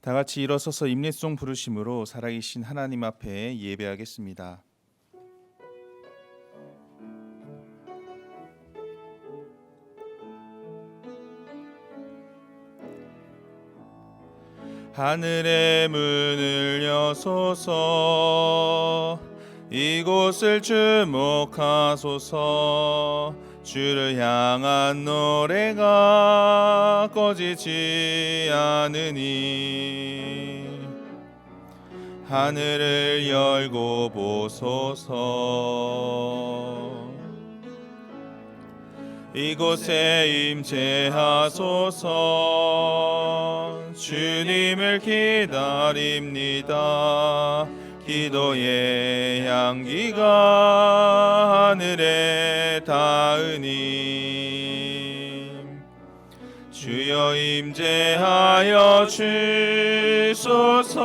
다 같이 일어서서 임례송 부르심으로 살아계신 하나님 앞에 예배하겠습니다. 하늘의 문을 여소서, 이곳을 주목하소서. 주를 향한 노래가 꺼지지 않으니 하늘을 열고 보소서. 이곳에 임재하소서. 주님을 기다립니다. 기도의 향기가 하늘에 닿으니 주여 임재하여 주소서.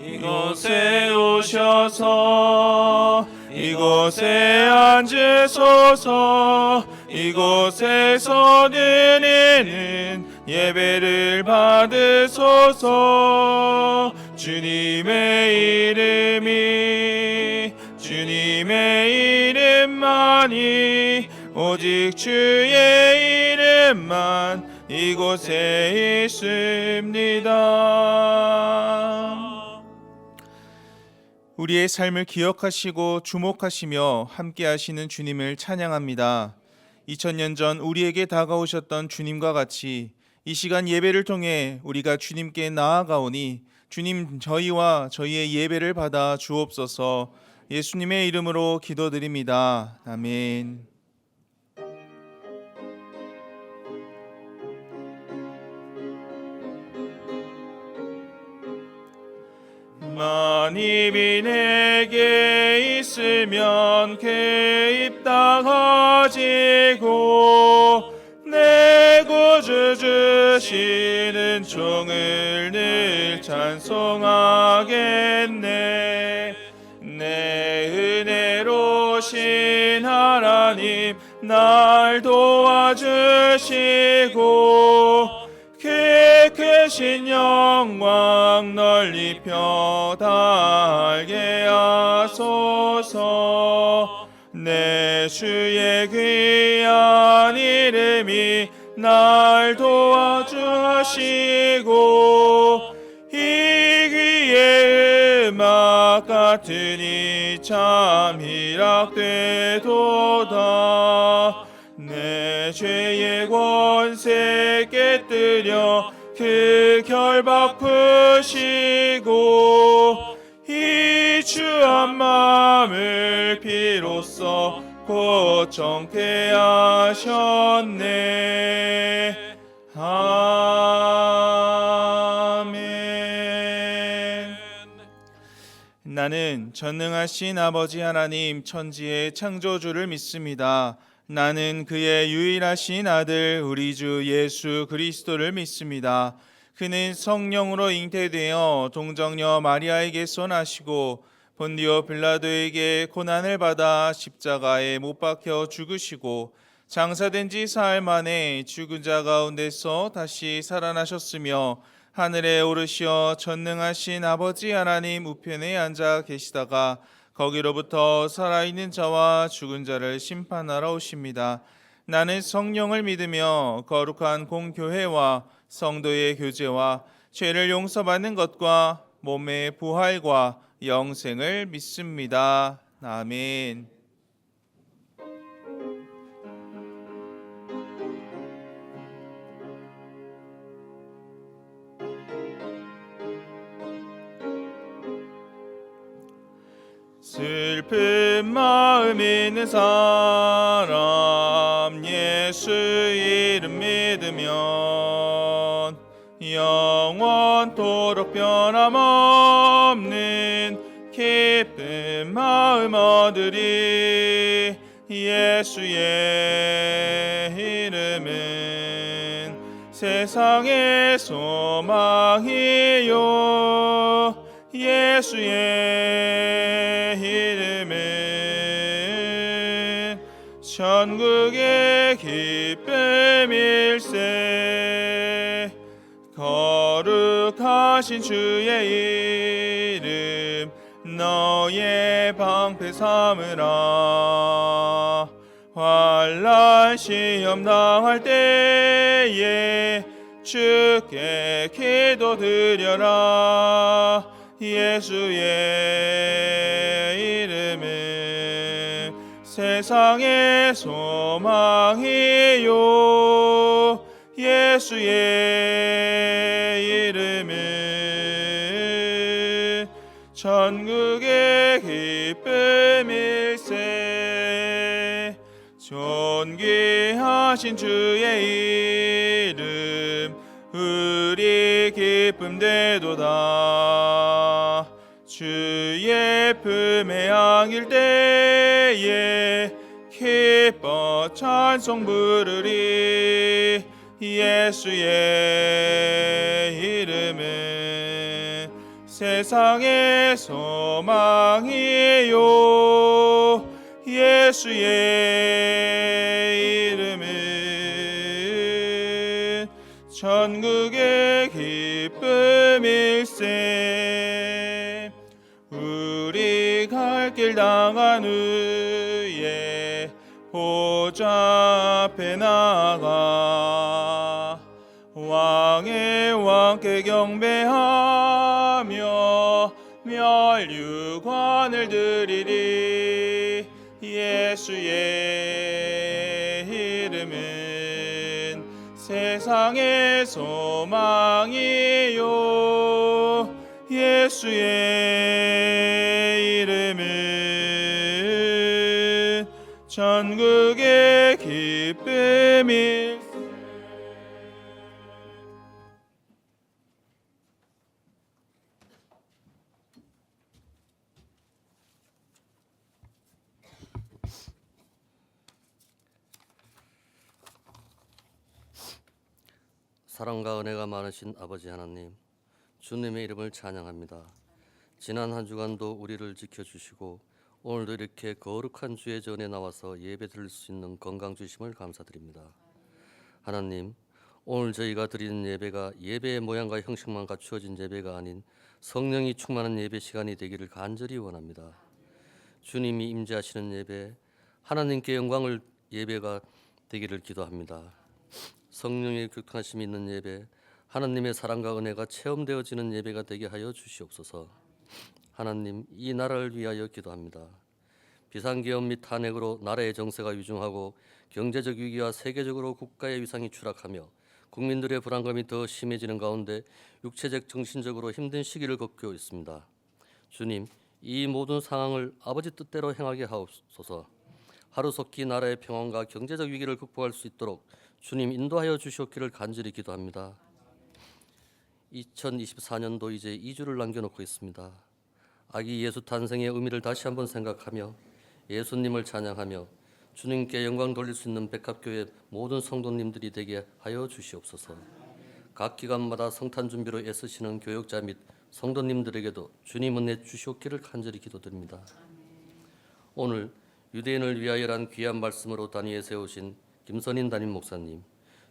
이곳에 오셔서 이곳에 앉으소서. 이곳에서 드리는 예배를 받으소서. 주님의 이름만이 오직 주의 이름만 이곳에 있습니다. 우리의 삶을 기억하시고 주목하시며 함께 하시는 주님을 찬양합니다. 2000년 전 우리에게 다가오셨던 주님과 같이 이 시간 예배를 통해 우리가 주님께 나아가오니 주님, 저희와 저희의 예배를 받아 주옵소서. 예수님의 이름으로 기도드립니다. 아멘. 만입이 내게 있으면 개입당하지고 내 구주 주시는 종을 늘 찬송하겠네. 내 은혜로신 하나님 날 도와주시고 그 크신 영광 널리 펴달게 하소서. 내 주의 귀한 이름이 날 도와주시고 이 귀의 음악 같으니 참 희락되도다. 내 죄의 권세 깨뜨려 그 결박 푸시고 이 주한 마음을 비로소 곧 정케 하셨네. 아멘. 나는 전능하신 아버지 하나님 천지의 창조주를 믿습니다. 나는 그의 유일하신 아들 우리 주 예수 그리스도를 믿습니다. 그는 성령으로 잉태되어 동정녀 마리아에게서 나시고 본디오 빌라도에게 고난을 받아 십자가에 못 박혀 죽으시고 장사된 지 사흘 만에 죽은 자 가운데서 다시 살아나셨으며 하늘에 오르시어 전능하신 아버지 하나님 우편에 앉아 계시다가 거기로부터 살아있는 자와 죽은 자를 심판하러 오십니다. 나는 성령을 믿으며 거룩한 공교회와 성도의 교제와 죄를 용서받는 것과 몸의 부활과 영생을 믿습니다. 아멘. 슬픈 마음 있는 사람 예수 이름 믿으면 영원토록 변함없는 기쁜 마음 얻으리. 예수의 이름은 세상의 소망이요 예수의 이름은 천국의 기쁨일세. 거룩하신 주의 이름 너의 방패 삼으라. 환난 시험 당할 때에 주께 기도드려라. 예수의 이름은 세상의 소망이요 예수의 이름은 천국의 기쁨일세. 존귀하신 주의 이름 우리 기쁨 되도다. 주의 품에 안길 때에 기뻐 찬송 부르리. 예수의 이름은 세상의 소망이요 예수의 이름은 천국의 기쁨일세. 우리 갈 길 당한 후에 보좌 앞에 나가 왕의 왕께 경배하며 멸류관을 드리리. 예수의 이름은 세상의 소망이요 예수의 이름은 천국의 기쁨이. 사랑과 은혜가 많으신 아버지 하나님, 주님의 이름을 찬양합니다. 지난 한 주간도 우리를 지켜주시고 오늘도 이렇게 거룩한 주의 전에 나와서 예배 드릴 수 있는 건강 주심을 감사드립니다. 하나님, 오늘 저희가 드리는 예배가 예배의 모양과 형식만 갖추어진 예배가 아닌 성령이 충만한 예배 시간이 되기를 간절히 원합니다. 주님이 임재하시는 예배, 하나님께 영광을 예배가 되기를 기도합니다. 성령의 교통하심이 있는 예배, 하나님의 사랑과 은혜가 체험되어지는 예배가 되게 하여 주시옵소서. 하나님, 이 나라를 위하여 기도합니다. 비상계엄 및 탄핵으로 나라의 정세가 위중하고 경제적 위기와 세계적으로 국가의 위상이 추락하며 국민들의 불안감이 더 심해지는 가운데 육체적, 정신적으로 힘든 시기를 겪고 있습니다. 주님, 이 모든 상황을 아버지 뜻대로 행하게 하옵소서. 하루속히 나라의 평안과 경제적 위기를 극복할 수 있도록 주님 인도하여 주시옵기를 간절히 기도합니다. 2024년도 이제 2주를 남겨놓고 있습니다. 아기 예수 탄생의 의미를 다시 한번 생각하며 예수님을 찬양하며 주님께 영광 돌릴 수 있는 백합교회 모든 성도님들이 되게 하여 주시옵소서. 각 기관마다 성탄 준비로 애쓰시는 교역자 및 성도님들에게도 주님 은혜 주시옵기를 간절히 기도드립니다. 오늘 유대인을 위하여란 귀한 말씀으로 단위에 세우신 김선인 담임 목사님,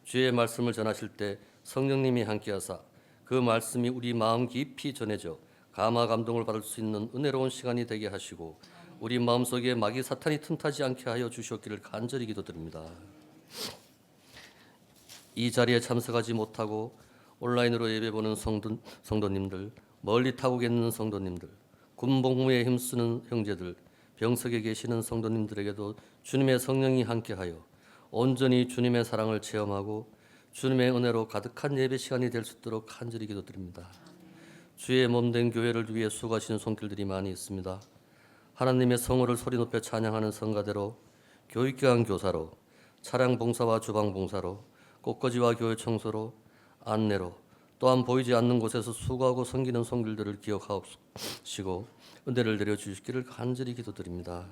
주의 말씀을 전하실 때 성령님이 함께하사 그 말씀이 우리 마음 깊이 전해져 감화 감동을 받을 수 있는 은혜로운 시간이 되게 하시고 우리 마음속에 마귀 사탄이 틈타지 않게 하여 주시옵기를 간절히 기도드립니다. 이 자리에 참석하지 못하고 온라인으로 예배보는 성도님들, 멀리 타고 계시는 성도님들, 군복무에 힘쓰는 형제들, 병석에 계시는 성도님들에게도 주님의 성령이 함께하여 온전히 주님의 사랑을 체험하고 주님의 은혜로 가득한 예배 시간이 될 수 있도록 간절히 기도드립니다. 주의 몸된 교회를 위해 수고하시는 손길들이 많이 있습니다. 하나님의 성호를 소리 높여 찬양하는 성가대로, 교육기관 교사로, 차량 봉사와 주방 봉사로, 꽃꽂이와 교회 청소로, 안내로, 또한 보이지 않는 곳에서 수고하고 섬기는 손길들을 기억하옵시고 은혜를 내려주시기를 간절히 기도드립니다.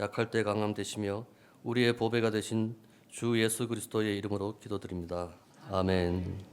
약할 때 강함 되시며 우리의 보배가 되신 주 예수 그리스도의 이름으로 기도드립니다. 아멘.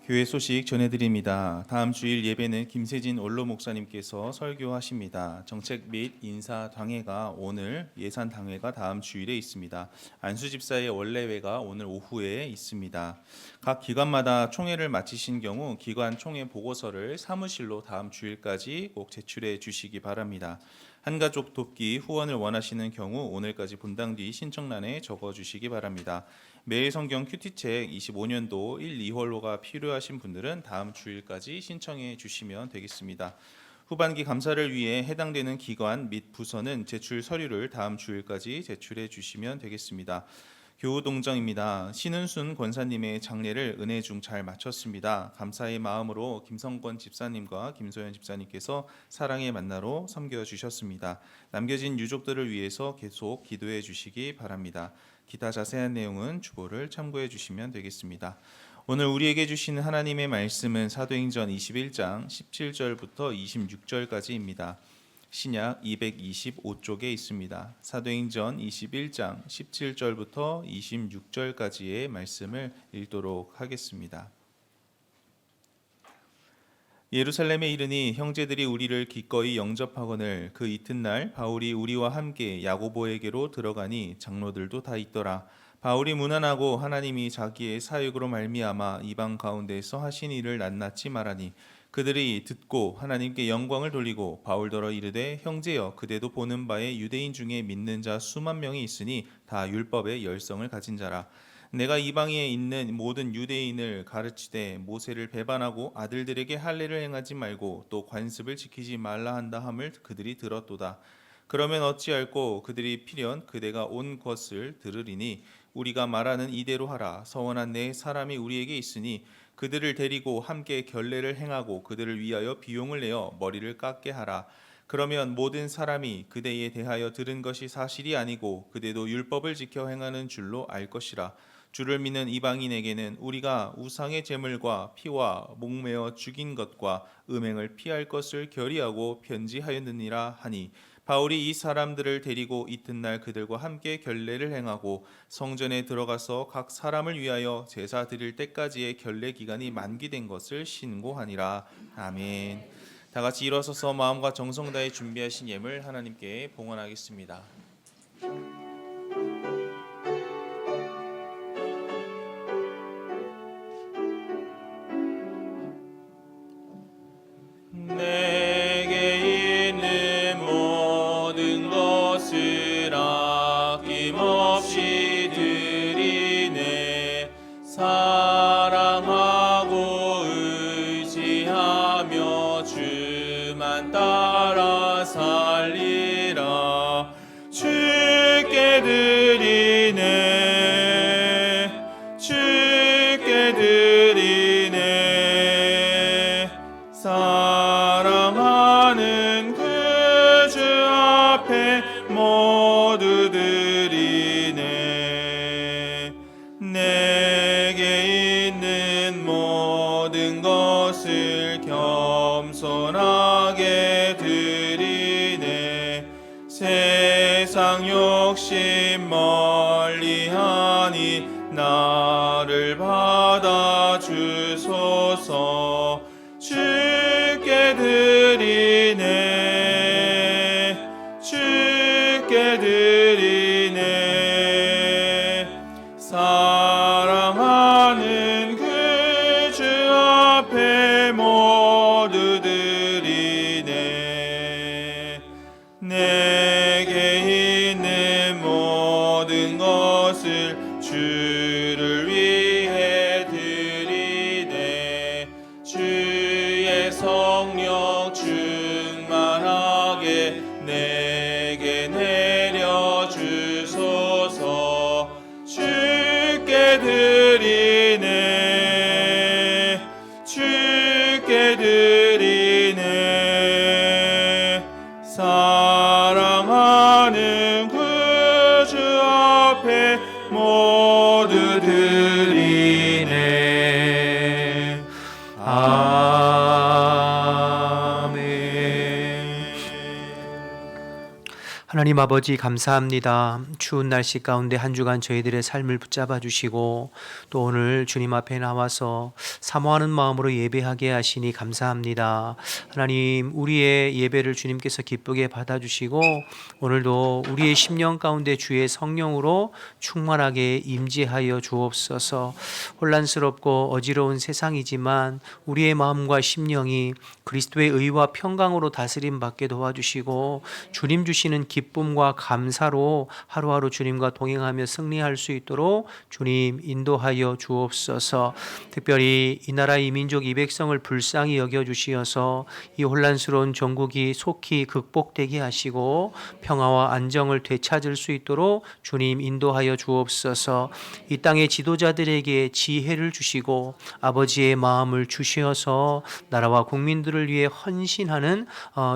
교회 소식 전해드립니다. 다음 주일 예배는 김세진 원로 목사님께서 설교하십니다. 정책 및 인사 당회가 오늘, 예산 당회가 다음 주일에 있습니다. 안수 집사의 원래회가 오늘 오후에 있습니다. 각 기관마다 총회를 마치신 경우 기관 총회 보고서를 사무실로 다음 주일까지 꼭 제출해 주시기 바랍니다. 한가족 돕기 후원을 원하시는 경우 오늘까지 본당 뒤 신청란에 적어주시기 바랍니다. 매일 성경 큐티책 25년도 1, 2월호가 필요하신 분들은 다음 주일까지 신청해 주시면 되겠습니다. 후반기 감사를 위해 해당되는 기관 및 부서는 제출 서류를 다음 주일까지 제출해 주시면 되겠습니다. 교우동정입니다. 신은순 권사님의 장례를 은혜 중 잘 마쳤습니다. 감사의 마음으로 김성권 집사님과 김소연 집사님께서 사랑의 만나로 섬겨주셨습니다. 남겨진 유족들을 위해서 계속 기도해 주시기 바랍니다. 기타 자세한 내용은 주보를 참고해 주시면 되겠습니다. 오늘 우리에게 주시는 하나님의 말씀은 사도행전 21장 17절부터 26절까지입니다. 신약 225쪽에 있습니다. 사도행전 21장 17절부터 26절까지의 말씀을 읽도록 하겠습니다. 예루살렘에 이르니 형제들이 우리를 기꺼이 영접하거늘 그 이튿날 바울이 우리와 함께 야고보에게로 들어가니 장로들도 다 있더라. 바울이 문안하고 하나님이 자기의 사역으로 말미암아 이방 가운데서 하신 일을 낱낱이 말하니 그들이 듣고 하나님께 영광을 돌리고 바울더러 이르되 형제여 그대도 보는 바에 유대인 중에 믿는 자 수만 명이 있으니 다 율법의 열성을 가진 자라. 내가 이방에 있는 모든 유대인을 가르치되 모세를 배반하고 아들들에게 할례를 행하지 말고 또 관습을 지키지 말라 한다 함을 그들이 들었도다. 그러면 어찌할꼬 그들이 필연 그대가 온 것을 들으리니 우리가 말하는 이대로 하라. 서원한 네 사람이 우리에게 있으니 그들을 데리고 함께 결례를 행하고 그들을 위하여 비용을 내어 머리를 깎게 하라. 그러면 모든 사람이 그대에 대하여 들은 것이 사실이 아니고 그대도 율법을 지켜 행하는 줄로 알 것이라. 주를 믿는 이방인에게는 우리가 우상의 제물과 피와 목매어 죽인 것과 음행을 피할 것을 결의하고 편지하였느니라 하니 바울이 이 사람들을 데리고 이튿날 그들과 함께 결례를 행하고 성전에 들어가서 각 사람을 위하여 제사 드릴 때까지의 결례 기간이 만기된 것을 신고하니라. 아멘. 다 같이 일어서서 마음과 정성 다해 준비하신 예물 하나님께 봉헌하겠습니다. 내게 있는 모든 것을 아낌없이 드리네. 사랑하고 의지하며 주만 따라 살리라. 주께 드리네. 주께 드리네. 사랑하는 그 주 앞에 모두 드리네. 내게 있는 모든 것을 겸손하게 드리네. 세상 욕심 멀리하니 나를 받아 주소서. 주께 드리네. 주께 드리네. 사랑하는 그 주 앞에 모두 드리네. 내게 있는 모든 것을 주를 위해 드리네. 주의 성령 충만하게 내게 내려 주소서. 주께 드리네. 주께 드리네. 사랑하는 그 주 앞에 모두 드리네. 아멘. 하나님 아버지 감사합니다. 추운 날씨 가운데 한 주간 저희들의 삶을 붙잡아 주시고 또 오늘 주님 앞에 나와서 사모하는 마음으로 예배하게 하시니 감사합니다. 하나님 우리의 예배를 주님께서 기쁘게 받아주시고 오늘도 우리의 심령 가운데 주의 성령으로 충만하게 임재하여 주옵소서. 혼란스럽고 어지러운 세상이지만 우리의 마음과 심령이 그리스도의 의와 평강으로 다스림 받게 도와주시고 주님 주시는 기쁨과 감사로 하루하루 주님과 동행하며 승리할 수 있도록 주님 인도하여 주옵소서. 특별히 이 나라 이 민족 이 백성을 불쌍히 여겨 주시어서 이 혼란스러운 전국이 속히 극복되게 하시고 평화와 안정을 되찾을 수 있도록 주님 인도하여 주옵소서. 이 땅의 지도자들에게 지혜를 주시고 아버지의 마음을 주시어서 나라와 국민들을 위해 헌신하는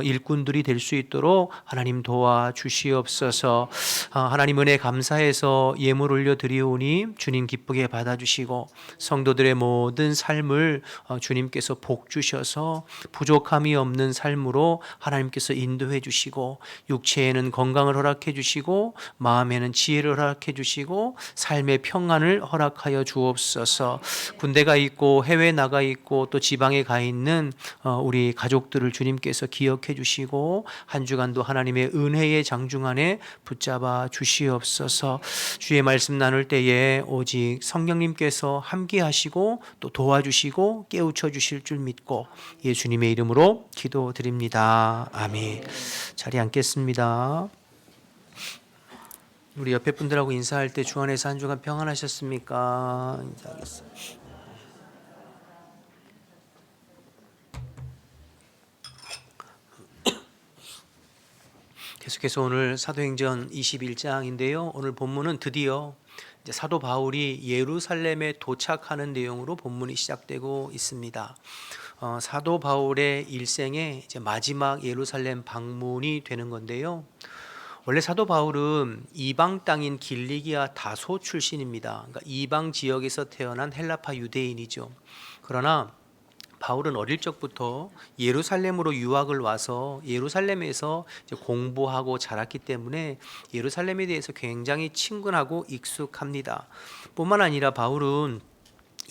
일꾼들이 될 수 있도록 하나님 도와 주시옵소서. 하나님 은혜 감사해서 예물 올려 드리오니 주님 기쁘게 받아주시고 성도들의 모든 삶을 주님께서 복 주셔서 부족함이 없는 삶으로 하나님께서 인도해 주시고 육체에는 건강을 허락해 주시고 마음에는 지혜를 허락해 주시고 삶의 평안을 허락하여 주옵소서. 군대가 있고 해외 나가 있고 또 지방에 가 있는 우리 가족들을 주님께서 기억해 주시고 한 주간도 하나님의 은혜의 장중 안에 붙잡아 주시옵소서. 주의 말씀 나눌 때에 오직 성령님께서 함께 하시고 또 도와주시고 깨우쳐 주실 줄 믿고 예수님의 이름으로 기도드립니다. 아멘. 자리 앉겠습니다. 우리 옆에 분들하고 인사할 때 주 안에서 한 주간 평안하셨습니까? 인사하겠습니다. 계속해서 오늘 사도행전 21장인데요. 오늘 본문은 드디어 이제 사도 바울이 예루살렘에 도착하는 내용으로 본문이 시작되고 있습니다. 사도 바울의 일생의 이제 마지막 예루살렘 방문이 되는 건데요. 원래 사도 바울은 이방 땅인 길리기아 다소 출신입니다. 그러니까 이방 지역에서 태어난 헬라파 유대인이죠. 그러나 바울은 어릴 적부터 예루살렘으로 유학을 와서 예루살렘에서 이제 공부하고 자랐기 때문에 예루살렘에 대해서 굉장히 친근하고 익숙합니다. 뿐만 아니라 바울은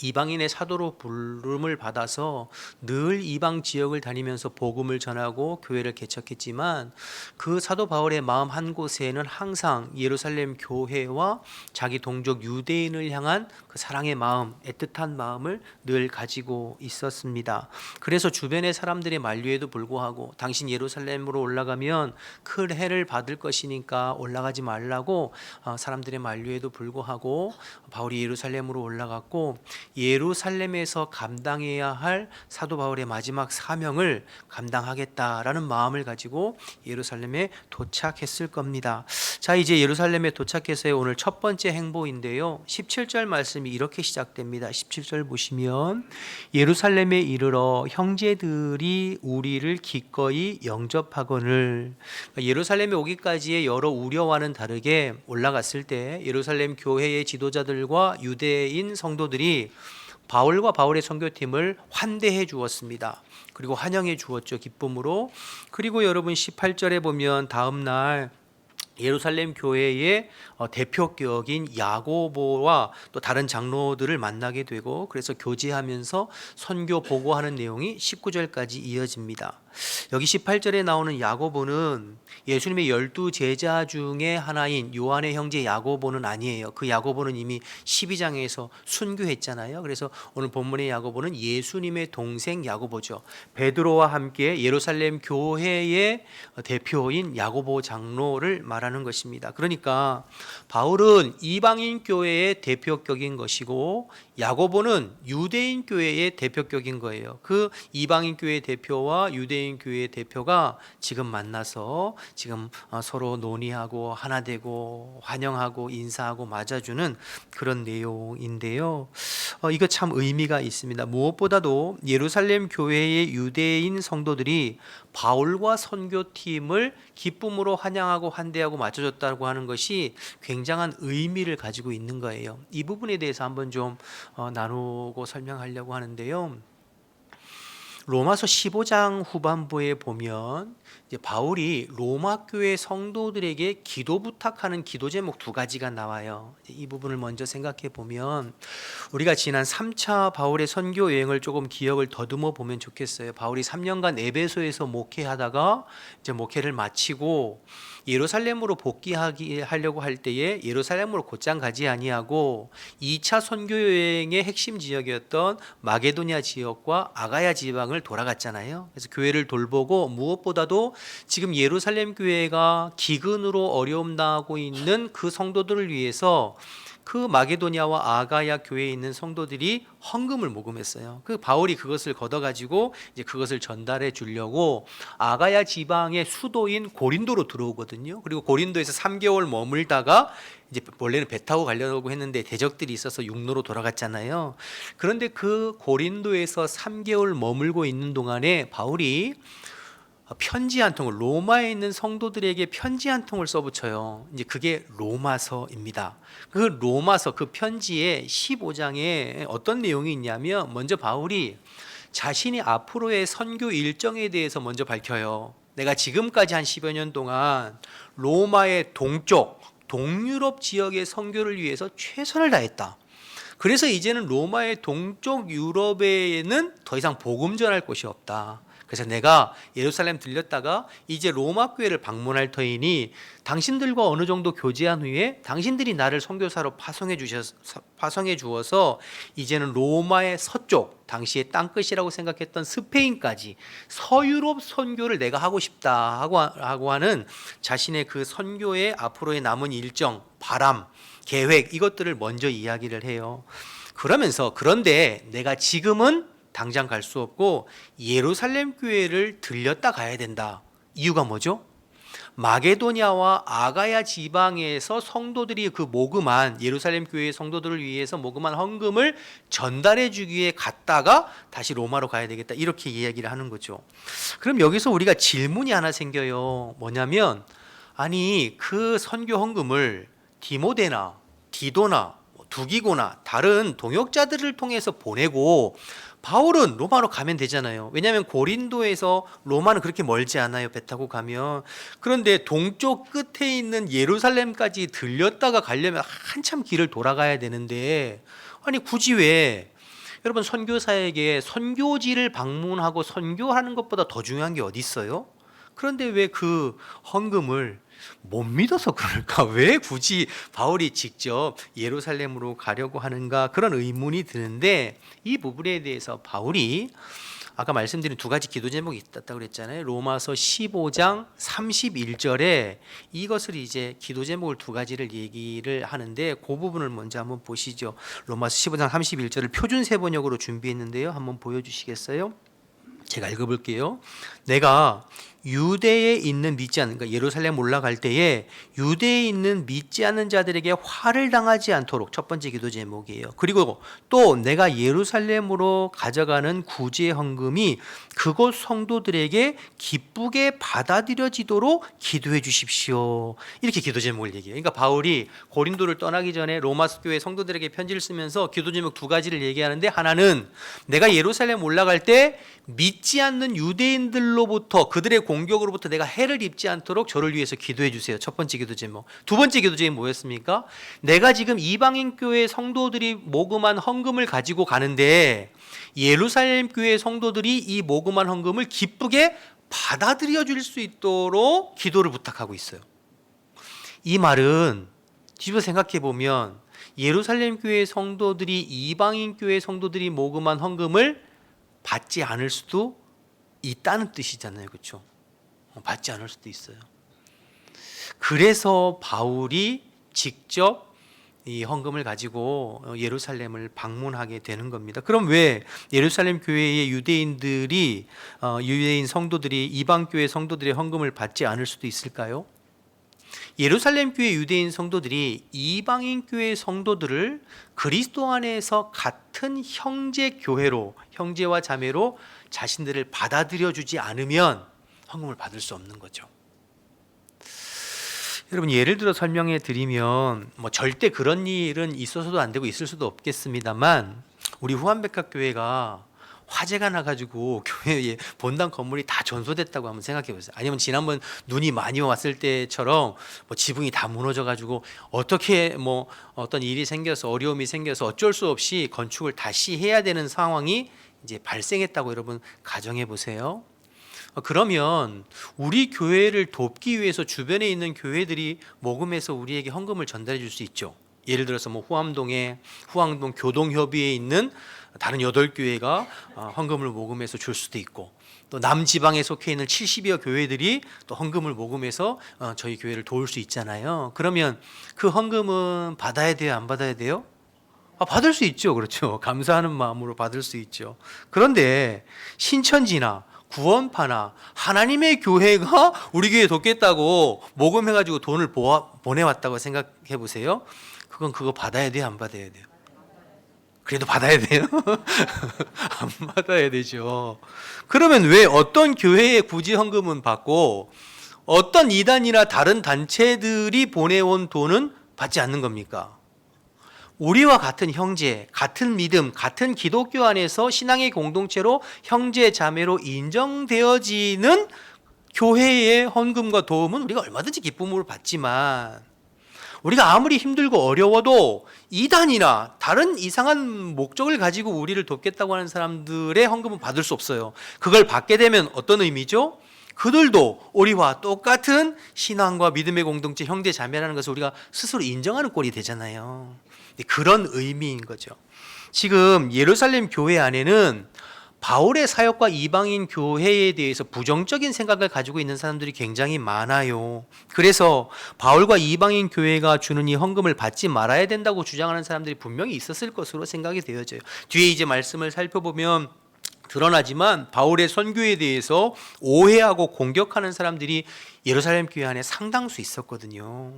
이방인의 사도로 부름을 받아서 늘 이방 지역을 다니면서 복음을 전하고 교회를 개척했지만 그 사도 바울의 마음 한 곳에는 항상 예루살렘 교회와 자기 동족 유대인을 향한 그 사랑의 마음, 애틋한 마음을 늘 가지고 있었습니다. 그래서 주변의 사람들의 만류에도 불구하고 당신 예루살렘으로 올라가면 큰 해를 받을 것이니까 올라가지 말라고 사람들의 만류에도 불구하고 바울이 예루살렘으로 올라갔고 예루살렘에서 감당해야 할 사도 바울의 마지막 사명을 감당하겠다라는 마음을 가지고 예루살렘에 도착했을 겁니다. 자, 이제 예루살렘에 도착해서의 오늘 첫 번째 행보인데요. 17절 말씀이 이렇게 시작됩니다. 17절 보시면 예루살렘에 이르러 형제들이 우리를 기꺼이 영접하거늘. 예루살렘에 오기까지의 여러 우려와는 다르게 올라갔을 때 예루살렘 교회의 지도자들과 유대인 성도들이 바울과 바울의 선교팀을 환대해 주었습니다. 그리고 환영해 주었죠. 기쁨으로. 그리고 여러분 18절에 보면 다음 날 예루살렘 교회의 대표격인 야고보와 또 다른 장로들을 만나게 되고 그래서 교제하면서 선교 보고하는 내용이 19절까지 이어집니다. 여기 18절에 나오는 야고보는 예수님의 12제자 중에 하나인 요한의 형제 야고보는 아니에요. 그 야고보는 이미 12장에서 순교했잖아요. 그래서 오늘 본문의 야고보는 예수님의 동생 야고보죠. 베드로와 함께 예루살렘 교회의 대표인 야고보 장로를 말하는 것입니다. 그러니까 바울은 이방인 교회의 대표격인 것이고 야고보는 유대인 교회의 대표격인 거예요. 그 이방인 교회 대표와 유대인 교회 대표가 지금 만나서 지금 서로 논의하고 하나 되고 환영하고 인사하고 맞아주는 그런 내용인데요. 이거 참 의미가 있습니다. 무엇보다도 예루살렘 교회의 유대인 성도들이 바울과 선교팀을 기쁨으로 환영하고 환대하고 맞춰줬다고 하는 것이 굉장한 의미를 가지고 있는 거예요. 이 부분에 대해서 한번 좀 나누고 설명하려고 하는데요. 로마서 15장 후반부에 보면 이제 바울이 로마 교회 성도들에게 기도 부탁하는 기도 제목 두 가지가 나와요. 이 부분을 먼저 생각해 보면 우리가 지난 3차 바울의 선교 여행을 조금 기억을 더듬어 보면 좋겠어요. 바울이 3년간 에베소에서 목회하다가 이제 목회를 마치고 예루살렘으로 복귀하려고 할 때에 예루살렘으로 곧장 가지 아니하고 2차 선교 여행의 핵심 지역이었던 마게도냐 지역과 아가야 지방을 돌아갔잖아요. 그래서 교회를 돌보고 무엇보다도 지금 예루살렘 교회가 기근으로 어려움 당하고 있는 그 성도들을 위해서 그 마게도냐와 아가야 교회에 있는 성도들이 헌금을 모금했어요. 그 바울이 그것을 걷어가지고 이제 그것을 전달해 주려고 아가야 지방의 수도인 고린도로 들어오거든요. 그리고 고린도에서 3개월 머물다가 이제 원래는 배 타고 가려고 했는데 대적들이 있어서 육로로 돌아갔잖아요. 그런데 그 고린도에서 3개월 머물고 있는 동안에 바울이 편지 한 통을 로마에 있는 성도들에게 편지 한 통을 써붙여요. 이제 그게 로마서입니다. 그 로마서 그 편지에 15장에 어떤 내용이 있냐면 먼저 바울이 자신이 앞으로의 선교 일정에 대해서 먼저 밝혀요. 내가 지금까지 한 10여 년 동안 로마의 동쪽, 동유럽 지역의 선교를 위해서 최선을 다했다. 그래서 이제는 로마의 동쪽 유럽에는 더 이상 복음 전할 곳이 없다. 그래서 내가 예루살렘 들렸다가 이제 로마 교회를 방문할 터이니 당신들과 어느 정도 교제한 후에 당신들이 나를 선교사로 파송해 주어서 이제는 로마의 서쪽, 당시의 땅끝이라고 생각했던 스페인까지 서유럽 선교를 내가 하고 싶다 하고 하는 자신의 그 선교의 앞으로의 남은 일정, 바람, 계획 이것들을 먼저 이야기를 해요. 그러면서 그런데 내가 지금은 당장 갈 수 없고 예루살렘 교회를 들렸다 가야 된다. 이유가 뭐죠? 마게도냐와 아가야 지방에서 성도들이 그 모금한 예루살렘 교회의 성도들을 위해서 모금한 헌금을 전달해 주기 위해 갔다가 다시 로마로 가야 되겠다. 이렇게 이야기를 하는 거죠. 그럼 여기서 우리가 질문이 하나 생겨요. 뭐냐면 아니 그 선교 헌금을 디모데나 디도나 두기고나 다른 동역자들을 통해서 보내고 바울은 로마로 가면 되잖아요. 왜냐하면 고린도에서 로마는 그렇게 멀지 않아요. 배 타고 가면. 그런데 동쪽 끝에 있는 예루살렘까지 들렸다가 가려면 한참 길을 돌아가야 되는데 아니 굳이 왜 여러분 선교사에게 선교지를 방문하고 선교하는 것보다 더 중요한 게 어디 있어요? 그런데 왜 그 헌금을 못 믿어서 그럴까? 왜 굳이 바울이 직접 예루살렘으로 가려고 하는가? 그런 의문이 드는데 이 부분에 대해서 바울이 아까 말씀드린 두 가지 기도 제목이 있다고 그랬잖아요. 로마서 15장 31절에 이것을 이제 기도 제목을 두 가지를 얘기를 하는데 그 부분을 먼저 한번 보시죠. 로마서 15장 31절을 표준세 번역으로 준비했는데요. 한번 보여주시겠어요? 제가 읽어볼게요. 내가 유대에 있는 믿지 않는, 그러니까 예루살렘 올라갈 때에 유대에 있는 믿지 않는 자들에게 화를 당하지 않도록 첫 번째 기도 제목이에요. 그리고 또 내가 예루살렘으로 가져가는 구제 헌금이 그곳 성도들에게 기쁘게 받아들여지도록 기도해 주십시오. 이렇게 기도 제목을 얘기해요. 그러니까 바울이 고린도를 떠나기 전에 로마 교회 성도들에게 편지를 쓰면서 기도 제목 두 가지를 얘기하는데 하나는 내가 예루살렘 올라갈 때 믿지 않는 유대인들로부터 그들의 공격으로부터 내가 해를 입지 않도록 저를 위해서 기도해 주세요. 첫 번째 기도 제목. 두 번째 기도 제목이 뭐였습니까? 내가 지금 이방인 교회 성도들이 모금한 헌금을 가지고 가는데 예루살렘 교회 성도들이 이 모금한 헌금을 기쁘게 받아들여 줄 수 있도록 기도를 부탁하고 있어요. 이 말은 뒤집어 생각해 보면 예루살렘 교회 성도들이 이방인 교회 성도들이 모금한 헌금을 받지 않을 수도 있다는 뜻이잖아요. 그렇죠? 받지 않을 수도 있어요. 그래서 바울이 직접 이 헌금을 가지고 예루살렘을 방문하게 되는 겁니다. 그럼 왜 예루살렘 교회의 유대인들이 유대인 성도들이 이방 교회 성도들의 헌금을 받지 않을 수도 있을까요? 예루살렘 교회 유대인 성도들이 이방인 교회 성도들을 그리스도 안에서 같은 형제 교회로 형제와 자매로 자신들을 받아들여 주지 않으면 헌금을 받을 수 없는 거죠. 여러분 예를 들어 설명해 드리면 뭐 절대 그런 일은 있어서도 안 되고 있을 수도 없겠습니다만 우리 후한백합교회가 화재가 나가지고 교회에 본당 건물이 다 전소됐다고 한번 생각해 보세요. 아니면 지난번 눈이 많이 왔을 때처럼 뭐 지붕이 다 무너져가지고 어떻게 뭐 어떤 일이 생겨서 어려움이 생겨서 어쩔 수 없이 건축을 다시 해야 되는 상황이 이제 발생했다고 여러분 가정해 보세요. 그러면 우리 교회를 돕기 위해서 주변에 있는 교회들이 모금해서 우리에게 헌금을 전달해 줄 수 있죠. 예를 들어서 뭐 후암동 교동협의회에 있는 다른 8교회가 헌금을 모금해서 줄 수도 있고, 또 남지방에 속해 있는 70여 교회들이 또 헌금을 모금해서 저희 교회를 도울 수 있잖아요. 그러면 그 헌금은 받아야 돼요, 안 받아야 돼요? 받을 수 있죠. 그렇죠. 감사하는 마음으로 받을 수 있죠. 그런데 신천지나 구원파나 하나님의 교회가 우리 교회 돕겠다고 모금해가지고 돈을 보내왔다고 생각해 보세요. 그건 그거 받아야 돼요, 안 받아야 돼요? 그래도 받아야 돼요? 안 받아야 되죠. 그러면 왜 어떤 교회에 굳이 헌금은 받고 어떤 이단이나 다른 단체들이 보내온 돈은 받지 않는 겁니까? 우리와 같은 형제, 같은 믿음, 같은 기독교 안에서 신앙의 공동체로 형제 자매로 인정되어지는 교회의 헌금과 도움은 우리가 얼마든지 기쁨으로 받지만, 우리가 아무리 힘들고 어려워도 이단이나 다른 이상한 목적을 가지고 우리를 돕겠다고 하는 사람들의 헌금은 받을 수 없어요. 그걸 받게 되면 어떤 의미죠? 그들도 우리와 똑같은 신앙과 믿음의 공동체, 형제 자매라는 것을 우리가 스스로 인정하는 꼴이 되잖아요. 그런 의미인 거죠. 지금 예루살렘 교회 안에는 바울의 사역과 이방인 교회에 대해서 부정적인 생각을 가지고 있는 사람들이 굉장히 많아요. 그래서 바울과 이방인 교회가 주는 이 헌금을 받지 말아야 된다고 주장하는 사람들이 분명히 있었을 것으로 생각이 되어져요. 뒤에 이제 말씀을 살펴보면 드러나지만 바울의 선교에 대해서 오해하고 공격하는 사람들이 예루살렘 교회 안에 상당수 있었거든요.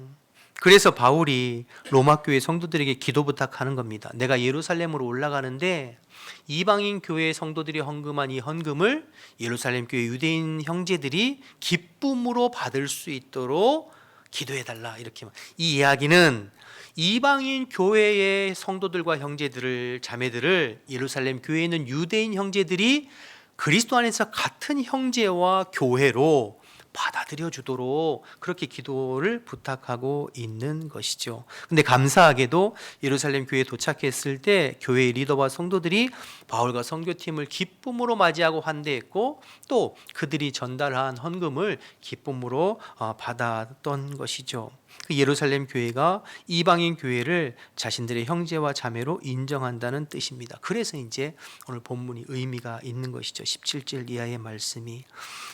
그래서 바울이 로마 교회 성도들에게 기도 부탁하는 겁니다. 내가 예루살렘으로 올라가는데 이방인 교회 성도들이 헌금한 이 헌금을 예루살렘 교회 유대인 형제들이 기쁨으로 받을 수 있도록 기도해달라. 이렇게. 이 이야기는 이방인 교회의 성도들과 형제들을, 자매들을 예루살렘 교회에 있는 유대인 형제들이 그리스도 안에서 같은 형제와 교회로 받아들여 주도록 그렇게 기도를 부탁하고 있는 것이죠. 근데 감사하게도 예루살렘 교회에 도착했을 때 교회의 리더와 성도들이 바울과 선교팀을 기쁨으로 맞이하고 환대했고, 또 그들이 전달한 헌금을 기쁨으로 받았던 것이죠. 그 예루살렘 교회가 이방인 교회를 자신들의 형제와 자매로 인정한다는 뜻입니다. 그래서 이제 오늘 본문이 의미가 있는 것이죠. 17절 이하의 말씀이.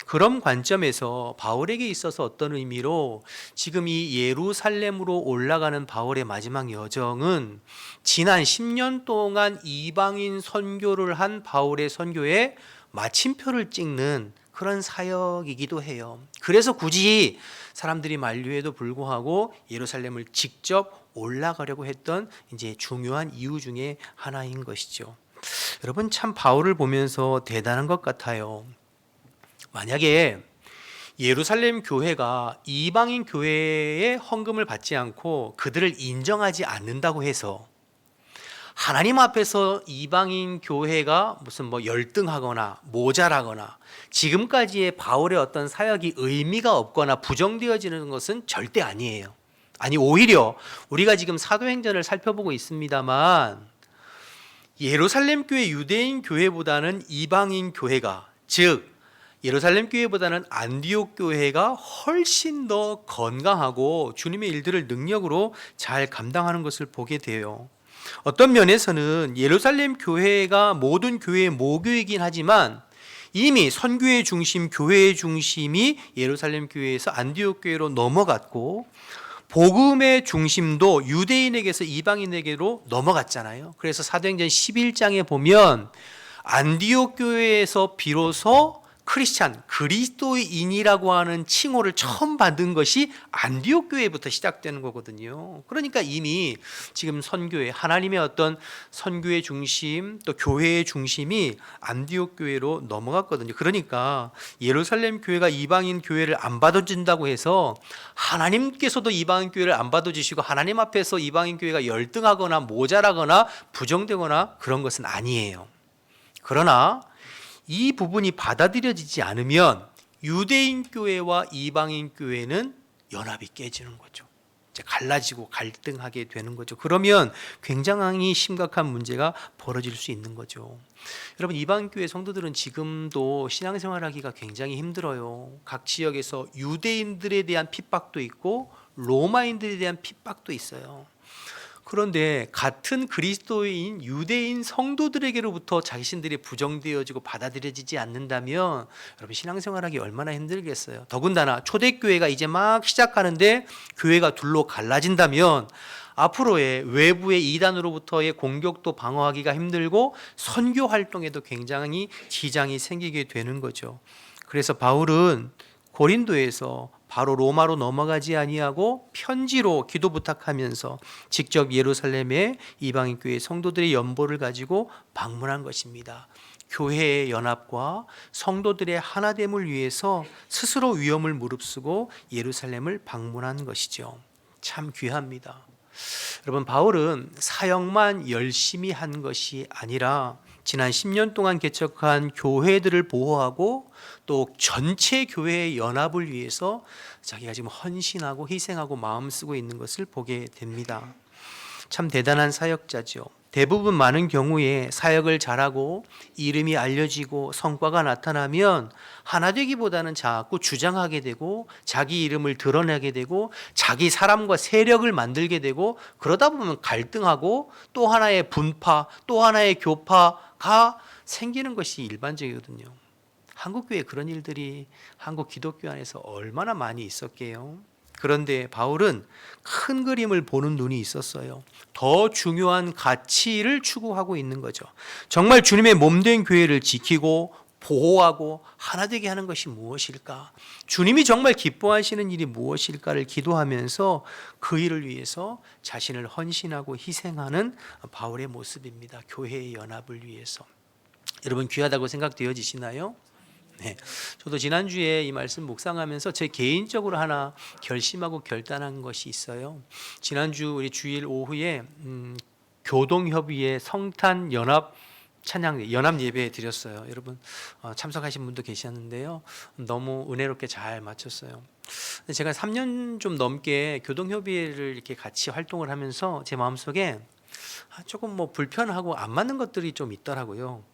그런 관점에서 바울에게 있어서 어떤 의미로 지금 이 예루살렘으로 올라가는 바울의 마지막 여정은 지난 10년 동안 이방인 선교를 한 바울의 선교에 마침표를 찍는 그런 사역이기도 해요. 그래서 굳이 사람들이 만류에도 불구하고 예루살렘을 직접 올라가려고 했던 이제 중요한 이유 중에 하나인 것이죠. 여러분, 참 바울을 보면서 대단한 것 같아요. 만약에 예루살렘 교회가 이방인 교회의 헌금을 받지 않고 그들을 인정하지 않는다고 해서 하나님 앞에서 이방인 교회가 무슨 뭐 열등하거나 모자라거나 지금까지의 바울의 어떤 사역이 의미가 없거나 부정되어지는 것은 절대 아니에요. 아니, 오히려 우리가 지금 사도행전을 살펴보고 있습니다만 예루살렘 교회 유대인 교회보다는 이방인 교회가, 즉 예루살렘 교회보다는 안디옥 교회가 훨씬 더 건강하고 주님의 일들을 능력으로 잘 감당하는 것을 보게 돼요. 어떤 면에서는 예루살렘 교회가 모든 교회의 모교이긴 하지만 이미 선교의 중심, 교회의 중심이 예루살렘 교회에서 안디옥 교회로 넘어갔고, 복음의 중심도 유대인에게서 이방인에게로 넘어갔잖아요. 그래서 사도행전 11장에 보면 안디옥 교회에서 비로소 크리스찬, 그리스도인이라고 하는 칭호를 처음 받은 것이 안디옥 교회부터 시작되는 거거든요. 그러니까 이미 지금 선교회, 하나님의 어떤 선교의 중심, 또 교회의 중심이 안디옥 교회로 넘어갔거든요. 그러니까 예루살렘 교회가 이방인 교회를 안 받아준다고 해서 하나님께서도 이방인 교회를 안 받아주시고 하나님 앞에서 이방인 교회가 열등하거나 모자라거나 부정되거나 그런 것은 아니에요. 그러나 이 부분이 받아들여지지 않으면 유대인 교회와 이방인 교회는 연합이 깨지는 거죠. 이제 갈라지고 갈등하게 되는 거죠. 그러면 굉장히 심각한 문제가 벌어질 수 있는 거죠. 여러분, 이방 교회 성도들은 지금도 신앙생활하기가 굉장히 힘들어요. 각 지역에서 유대인들에 대한 핍박도 있고 로마인들에 대한 핍박도 있어요. 그런데 같은 그리스도인 유대인 성도들에게로부터 자신들이 부정되어지고 받아들여지지 않는다면 여러분, 신앙생활하기 얼마나 힘들겠어요. 더군다나 초대교회가 이제 막 시작하는데 교회가 둘로 갈라진다면 앞으로의 외부의 이단으로부터의 공격도 방어하기가 힘들고 선교 활동에도 굉장히 지장이 생기게 되는 거죠. 그래서 바울은 고린도에서 바로 로마로 넘어가지 아니하고 편지로 기도 부탁하면서 직접 예루살렘의 이방인 교회 성도들의 연보를 가지고 방문한 것입니다. 교회의 연합과 성도들의 하나됨을 위해서 스스로 위험을 무릅쓰고 예루살렘을 방문한 것이죠. 참 귀합니다. 여러분, 바울은 사역만 열심히 한 것이 아니라 지난 10년 동안 개척한 교회들을 보호하고 또 전체 교회의 연합을 위해서 자기가 지금 헌신하고 희생하고 마음 쓰고 있는 것을 보게 됩니다. 참 대단한 사역자죠. 대부분 많은 경우에 사역을 잘하고 이름이 알려지고 성과가 나타나면 하나 되기보다는 자꾸 주장하게 되고 자기 이름을 드러내게 되고 자기 사람과 세력을 만들게 되고 그러다 보면 갈등하고 또 하나의 분파, 또 하나의 교파가 생기는 것이 일반적이거든요. 한국교회 그런 일들이 한국 기독교 안에서 얼마나 많이 있었게요. 그런데 바울은 큰 그림을 보는 눈이 있었어요. 더 중요한 가치를 추구하고 있는 거죠. 정말 주님의 몸된 교회를 지키고 보호하고 하나 되게 하는 것이 무엇일까? 주님이 정말 기뻐하시는 일이 무엇일까를 기도하면서 그 일을 위해서 자신을 헌신하고 희생하는 바울의 모습입니다. 교회의 연합을 위해서. 여러분, 귀하다고 생각되어지시나요? 네, 저도 지난주에 이 말씀 묵상하면서 제 개인적으로 하나 결심하고 결단한 것이 있어요. 지난주 우리 주일 오후에 교동협의회 성탄 연합 찬양 연합 예배 드렸어요. 여러분 참석하신 분도 계셨는데요. 너무 은혜롭게 잘 마쳤어요. 제가 3년 좀 넘게 교동협의회를 이렇게 같이 활동을 하면서 제 마음속에 조금 불편하고 안 맞는 것들이 좀 있더라고요.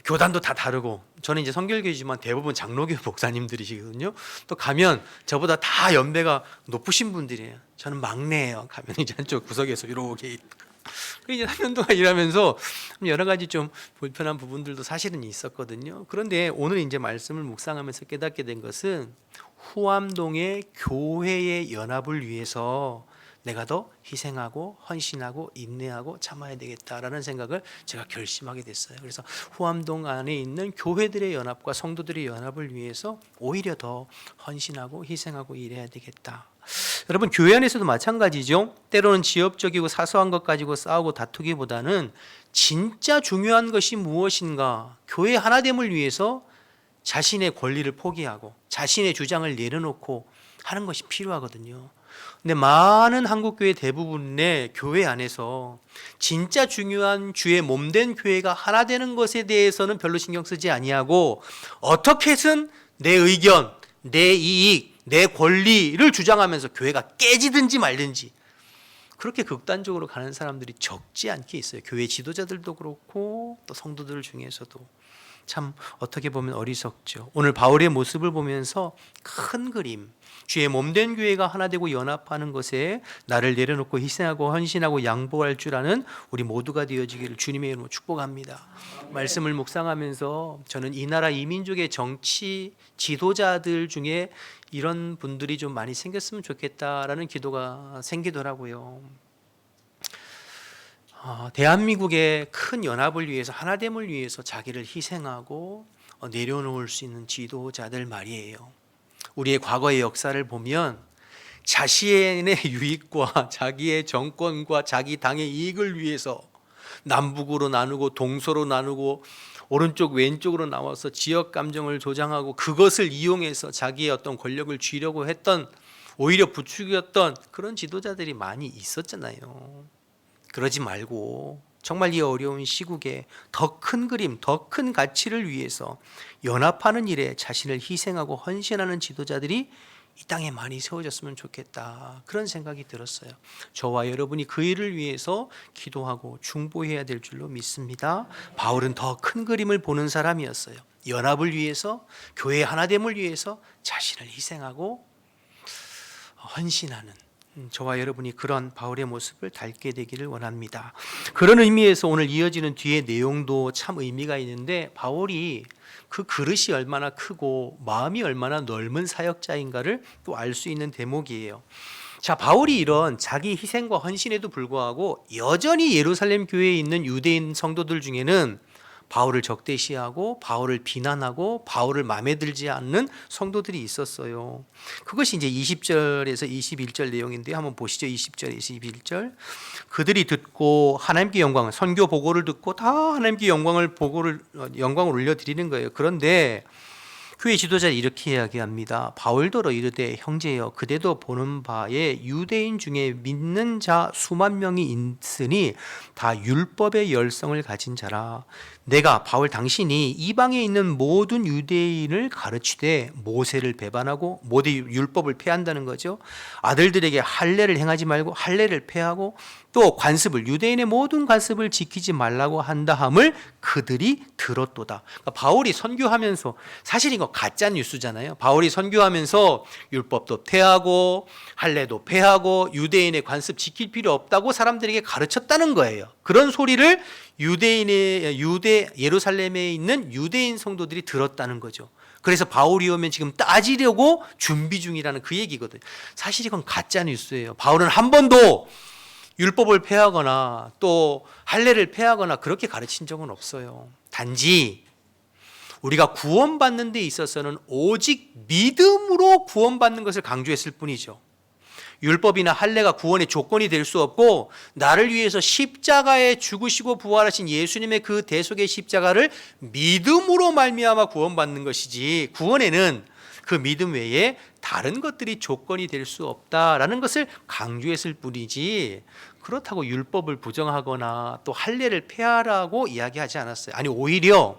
교단도 다 다르고 저는 이제 성결교회지만 대부분 장로교 목사님들이시거든요. 또 가면 저보다 다 연배가 높으신 분들이에요. 저는 막내예요. 가면 이제 한쪽 구석에서 이렇게 이제 3년 동안 일하면서 여러 가지 좀 불편한 부분들도 사실은 있었거든요. 그런데 오늘 이제 말씀을 묵상하면서 깨닫게 된 것은 후암동의 교회의 연합을 위해서 내가 더 희생하고 헌신하고 인내하고 참아야 되겠다라는 생각을 제가 결심하게 됐어요. 그래서 후암동 안에 있는 교회들의 연합과 성도들의 연합을 위해서 오히려 더 헌신하고 희생하고 일해야 되겠다. 여러분, 교회 안에서도 마찬가지죠. 때로는 지엽적이고 사소한 것 가지고 싸우고 다투기보다는 진짜 중요한 것이 무엇인가, 교회 하나됨을 위해서 자신의 권리를 포기하고 자신의 주장을 내려놓고 하는 것이 필요하거든요. 근데 많은 한국교회 대부분의 교회 안에서 진짜 중요한 주의 몸된 교회가 하나 되는 것에 대해서는 별로 신경 쓰지 아니하고 어떻게 해서든 내 의견, 내 이익, 내 권리를 주장하면서 교회가 깨지든지 말든지 그렇게 극단적으로 가는 사람들이 적지 않게 있어요. 교회 지도자들도 그렇고 또 성도들 중에서도. 참 어떻게 보면 어리석죠. 오늘 바울의 모습을 보면서 큰 그림, 주의 몸된 교회가 하나 되고 연합하는 것에 나를 내려놓고 희생하고 헌신하고 양보할 줄 아는 우리 모두가 되어지기를 주님의 이름으로 축복합니다. 말씀을 묵상하면서 저는 이 나라 이 민족의 정치 지도자들 중에 이런 분들이 좀 많이 생겼으면 좋겠다라는 기도가 생기더라고요. 대한민국의 큰 연합을 위해서 하나됨을 위해서 자기를 희생하고 내려놓을 수 있는 지도자들 말이에요. 우리의 과거의 역사를 보면 자신의 유익과 자기의 정권과 자기 당의 이익을 위해서 남북으로 나누고 동서로 나누고 오른쪽 왼쪽으로 나와서 지역 감정을 조장하고 그것을 이용해서 자기의 어떤 권력을 쥐려고 했던, 오히려 부추겼던 그런 지도자들이 많이 있었잖아요. 그러지 말고 정말 이 어려운 시국에 더 큰 그림, 더 큰 가치를 위해서 연합하는 일에 자신을 희생하고 헌신하는 지도자들이 이 땅에 많이 세워졌으면 좋겠다, 그런 생각이 들었어요. 저와 여러분이 그 일을 위해서 기도하고 중보해야 될 줄로 믿습니다. 바울은 더 큰 그림을 보는 사람이었어요. 연합을 위해서, 교회 하나됨을 위해서 자신을 희생하고 헌신하는, 저와 여러분이 그런 바울의 모습을 닮게 되기를 원합니다. 그런 의미에서 오늘 이어지는 뒤에 내용도 참 의미가 있는데, 바울이 그 그릇이 얼마나 크고 마음이 얼마나 넓은 사역자인가를 또 알 수 있는 대목이에요. 자, 바울이 이런 자기 희생과 헌신에도 불구하고 여전히 예루살렘 교회에 있는 유대인 성도들 중에는 바울을 적대시하고 바울을 비난하고 바울을 마음에 들지 않는 성도들이 있었어요. 그것이 이제 20절에서 21절 내용인데요. 한번 보시죠. 20절, 21절. 그들이 듣고 하나님께 영광, 선교 보고를 듣고 다 하나님께 영광을 올려드리는 거예요. 그런데 교회 지도자들이 이렇게 이야기합니다. 바울더러 이르되 형제여, 그대도 보는 바에 유대인 중에 믿는 자 수만 명이 있으니 다 율법의 열성을 가진 자라. 내가 바울 당신이 이방에 있는 모든 유대인을 가르치되 모세를 배반하고 모두 율법을 폐한다는 거죠. 아들들에게 할례를 행하지 말고 할례를 폐하고 또 관습을, 유대인의 모든 관습을 지키지 말라고 한다함을 그들이 들었도다. 그러니까 바울이 선교하면서, 사실 이거 가짜 뉴스잖아요. 바울이 선교하면서 율법도 폐하고 할례도 폐하고 유대인의 관습 지킬 필요 없다고 사람들에게 가르쳤다는 거예요. 그런 소리를 예루살렘에 있는 유대인 성도들이 들었다는 거죠. 그래서 바울이 오면 지금 따지려고 준비 중이라는 그 얘기거든요. 사실 이건 가짜 뉴스예요. 바울은 한 번도 율법을 폐하거나 또 할례를 폐하거나 그렇게 가르친 적은 없어요. 단지 우리가 구원받는 데 있어서는 오직 믿음으로 구원받는 것을 강조했을 뿐이죠. 율법이나 할례가 구원의 조건이 될 수 없고, 나를 위해서 십자가에 죽으시고 부활하신 예수님의 그 대속의 십자가를 믿음으로 말미암아 구원받는 것이지, 구원에는 그 믿음 외에 다른 것들이 조건이 될 수 없다라는 것을 강조했을 뿐이지, 그렇다고 율법을 부정하거나 또 할례를 폐하라고 이야기하지 않았어요. 아니, 오히려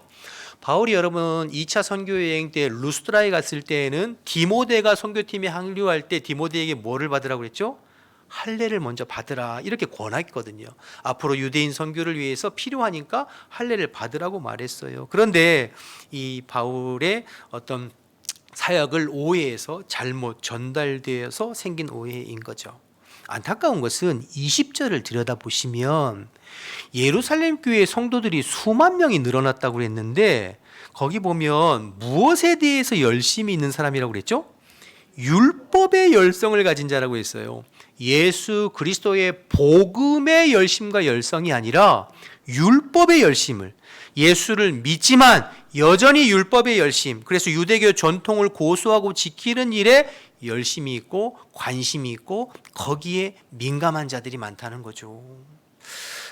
바울이 여러분 2차 선교 여행 때 루스드라에 갔을 때에는 디모데가 선교팀에 합류할 때 디모데에게 뭐를 받으라고 그랬죠? 할례를 먼저 받으라, 이렇게 권했거든요. 앞으로 유대인 선교를 위해서 필요하니까 할례를 받으라고 말했어요. 그런데 이 바울의 어떤 사역을 오해해서 잘못 전달되어서 생긴 오해인 거죠. 안타까운 것은 20절을 들여다보시면 예루살렘 교회 성도들이 수만 명이 늘어났다고 그랬는데, 거기 보면 무엇에 대해서 열심히 있는 사람이라고 그랬죠? 율법의 열성을 가진 자라고 했어요. 예수 그리스도의 복음의 열심과 열성이 아니라 율법의 열심을, 예수를 믿지만 여전히 율법의 열심, 그래서 유대교 전통을 고수하고 지키는 일에 열심이 있고 관심이 있고 거기에 민감한 자들이 많다는 거죠.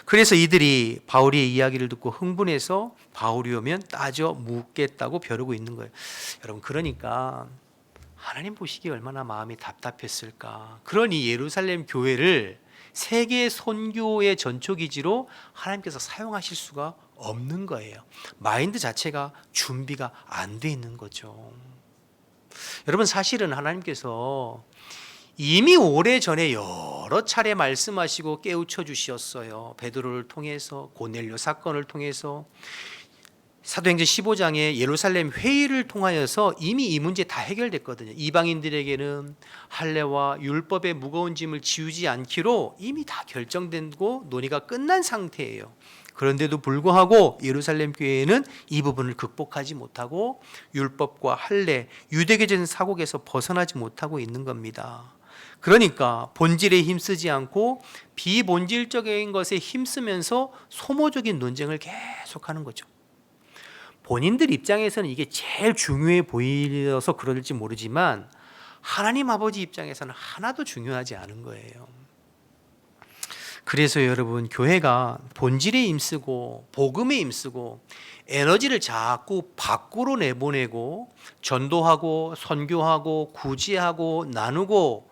그래서 이들이 바울의 이야기를 듣고 흥분해서 바울이 오면 따져 묻겠다고 벼르고 있는 거예요. 여러분, 그러니까 하나님 보시기에 얼마나 마음이 답답했을까. 그러니 예루살렘 교회를 세계 선교의 전초기지로 하나님께서 사용하실 수가 없는 거예요. 마인드 자체가 준비가 안 돼 있는 거죠. 여러분, 사실은 하나님께서 이미 오래전에 여러 차례 말씀하시고 깨우쳐 주셨어요. 베드로를 통해서, 고넬료 사건을 통해서, 사도행전 15장에 예루살렘 회의를 통하여서 이미 이 문제 다 해결됐거든요. 이방인들에게는 할례와 율법의 무거운 짐을 지우지 않기로 이미 다 결정되고 논의가 끝난 상태예요. 그런데도 불구하고 예루살렘 교회는 이 부분을 극복하지 못하고 율법과 할례, 유대교적인 사고에서 벗어나지 못하고 있는 겁니다. 그러니까 본질에 힘쓰지 않고 비본질적인 것에 힘쓰면서 소모적인 논쟁을 계속하는 거죠. 본인들 입장에서는 이게 제일 중요해 보여서 그럴지 모르지만 하나님 아버지 입장에서는 하나도 중요하지 않은 거예요. 그래서 여러분, 교회가 본질에 힘쓰고 복음에 힘쓰고 에너지를 자꾸 밖으로 내보내고 전도하고 선교하고 구제하고 나누고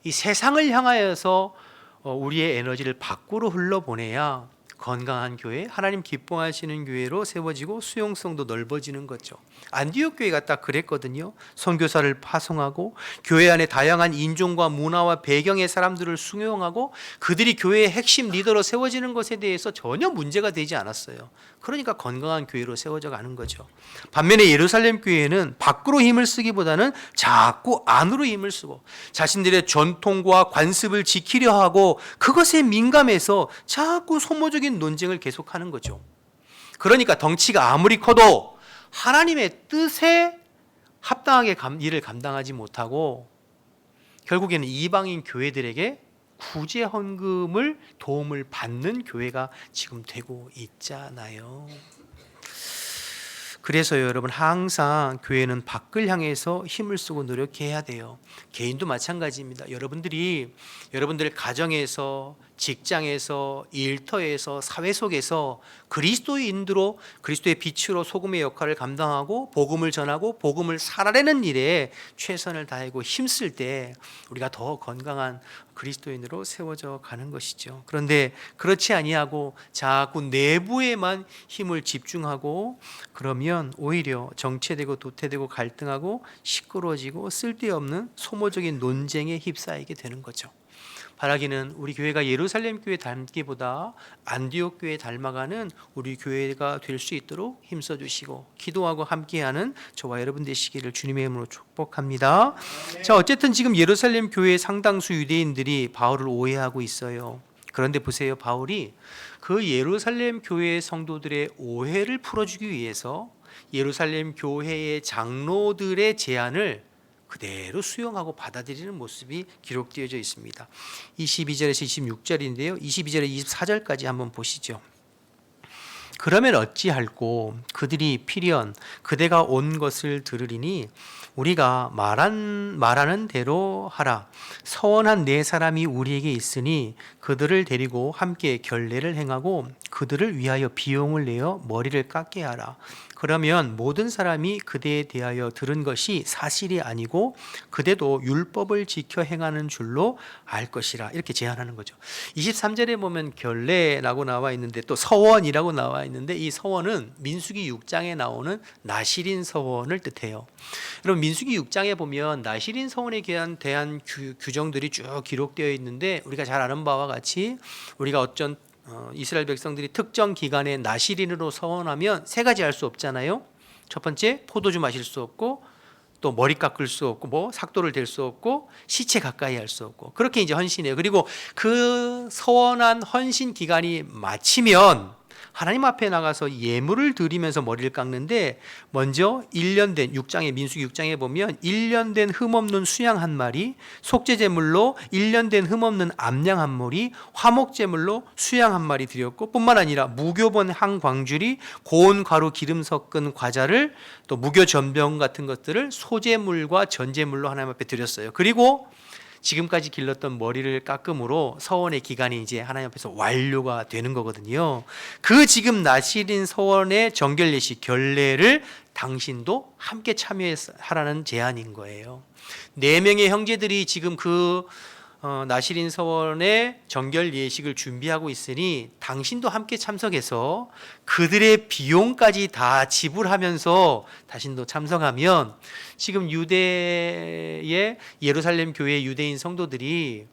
이 세상을 향하여서 우리의 에너지를 밖으로 흘러보내야 건강한 교회, 하나님 기뻐하시는 교회로 세워지고 수용성도 넓어지는 거죠. 안디옥 교회가 딱 그랬거든요. 선교사를 파송하고 교회 안에 다양한 인종과 문화와 배경의 사람들을 수용하고 그들이 교회의 핵심 리더로 세워지는 것에 대해서 전혀 문제가 되지 않았어요. 그러니까 건강한 교회로 세워져 가는 거죠. 반면에 예루살렘 교회는 밖으로 힘을 쓰기보다는 자꾸 안으로 힘을 쓰고 자신들의 전통과 관습을 지키려 하고 그것에 민감해서 자꾸 소모적인 논쟁을 계속하는 거죠. 그러니까 덩치가 아무리 커도 하나님의 뜻에 합당하게 일을 감당하지 못하고 결국에는 이방인 교회들에게 구제 헌금을 도움을 받는 교회가 지금 되고 있잖아요. 그래서요, 여러분, 항상 교회는 밖을 향해서 힘을 쓰고 노력해야 돼요. 개인도 마찬가지입니다. 여러분들 가정에서, 직장에서, 일터에서, 사회 속에서 그리스도인으로 그리스도의 빛으로 소금의 역할을 감당하고 복음을 전하고 복음을 살아내는 일에 최선을 다하고 힘쓸 때 우리가 더 건강한 그리스도인으로 세워져 가는 것이죠. 그런데 그렇지 아니하고 자꾸 내부에만 힘을 집중하고 그러면 오히려 정체되고 도태되고 갈등하고 시끄러워지고 쓸데없는 소모적인 논쟁에 휩싸이게 되는 거죠. 바라기는 우리 교회가 예루살렘 교회 닮기보다 안디옥 교회 닮아가는 우리 교회가 될 수 있도록 힘써 주시고 기도하고 함께하는 저와 여러분 되시기를 주님의 이름으로 축복합니다. 자, 어쨌든 지금 예루살렘 교회의 상당수 유대인들이 바울을 오해하고 있어요. 그런데 보세요, 바울이 그 예루살렘 교회의 성도들의 오해를 풀어주기 위해서 예루살렘 교회의 장로들의 제안을 그대로 수용하고 받아들이는 모습이 기록되어져 있습니다. 22절에서 26절인데요. 22절에 24절까지 한번 보시죠. 그러면 어찌할꼬 그들이 필연 그대가 온 것을 들으리니 우리가 말하는 대로 하라. 서원한 네 사람이 우리에게 있으니 그들을 데리고 함께 결례를 행하고 그들을 위하여 비용을 내어 머리를 깎게 하라. 그러면 모든 사람이 그대에 대하여 들은 것이 사실이 아니고 그대도 율법을 지켜 행하는 줄로 알 것이라. 이렇게 제안하는 거죠. 23절에 보면 결례라고 나와 있는데 또 서원이라고 나와 있는데 이 서원은 민수기 6장에 나오는 나실인 서원을 뜻해요. 여러분, 민수기 6장에 보면 나실인 서원에 대한 규정들이 쭉 기록되어 있는데 우리가 잘 아는 바와 같이 우리가 어쩐 이스라엘 백성들이 특정 기간에 나실인으로 서원하면 세 가지 할 수 없잖아요. 첫 번째, 포도주 마실 수 없고 또 머리 깎을 수 없고 뭐 삭도를 댈 수 없고 시체 가까이 할 수 없고 그렇게 이제 헌신해요. 그리고 그 서원한 헌신 기간이 마치면 하나님 앞에 나가서 예물을 드리면서 머리를 깎는데 먼저 1년 된 6장에 민수기 6장에 보면 1년 된 흠없는 수양 한 마리, 속죄제물로 1년 된 흠없는 암양 한 마리, 화목제물로 수양 한 마리 드렸고 뿐만 아니라 무교본 한 광주리, 고운 가루 기름 섞은 과자를 또 무교 전병 같은 것들을 소제물과 전제물로 하나님 앞에 드렸어요. 그리고 지금까지 길렀던 머리를 깎음으로 서원의 기간이 이제 하나님 앞에서 완료가 되는 거거든요. 그 지금 나실인 서원의 정결 예식 결례를 당신도 함께 참여하라는 제안인 거예요. 4명의 형제들이 지금 그 나실인 서원의 정결 예식을 준비하고 있으니 당신도 함께 참석해서 그들의 비용까지 다 지불하면서 당신도 참석하면 지금 유대의 예루살렘 교회 유대인 성도들이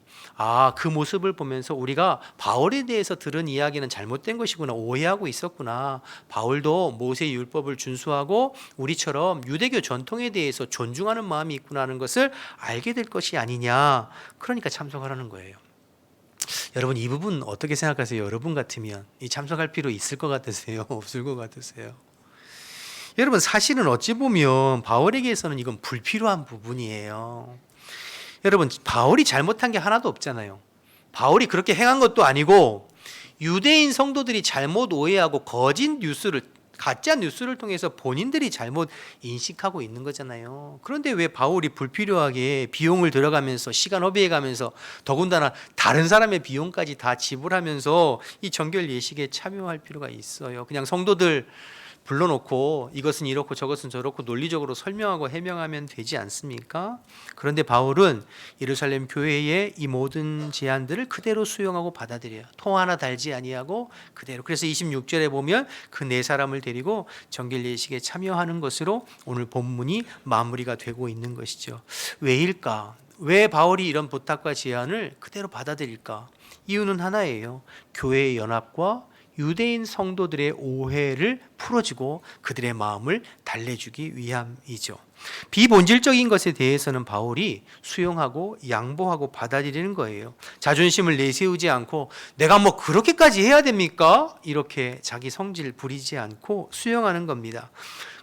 그 모습을 보면서 우리가 바울에 대해서 들은 이야기는 잘못된 것이구나, 오해하고 있었구나. 바울도 모세의 율법을 준수하고 우리처럼 유대교 전통에 대해서 존중하는 마음이 있구나 하는 것을 알게 될 것이 아니냐. 그러니까 참석하라는 거예요. 여러분, 이 부분 어떻게 생각하세요? 여러분 같으면 이 참석할 필요 있을 것 같으세요? 없을 것 같으세요? 여러분, 사실은 어찌 보면 바울에게서는 이건 불필요한 부분이에요. 여러분, 바울이 잘못한 게 하나도 없잖아요. 바울이 그렇게 행한 것도 아니고 유대인 성도들이 잘못 오해하고 가짜 뉴스를 통해서 본인들이 잘못 인식하고 있는 거잖아요. 그런데 왜 바울이 불필요하게 비용을 들어가면서 시간 허비해가면서 더군다나 다른 사람의 비용까지 다 지불하면서 이 정결 예식에 참여할 필요가 있어요. 그냥 성도들 불러놓고 이것은 이렇고 저것은 저렇고 논리적으로 설명하고 해명하면 되지 않습니까? 그런데 바울은 예루살렘 교회의 이 모든 제안들을 그대로 수용하고 받아들여요. 통 하나 달지 아니하고 그대로. 그래서 26절에 보면 그 네 사람을 데리고 정결 예식에 참여하는 것으로 오늘 본문이 마무리가 되고 있는 것이죠. 왜일까? 왜 바울이 이런 부탁과 제안을 그대로 받아들일까? 이유는 하나예요. 교회의 연합과 유대인 성도들의 오해를 풀어주고 그들의 마음을 달래주기 위함이죠. 비본질적인 것에 대해서는 바울이 수용하고 양보하고 받아들이는 거예요. 자존심을 내세우지 않고 내가 뭐 그렇게까지 해야 됩니까? 이렇게 자기 성질 부리지 않고 수용하는 겁니다.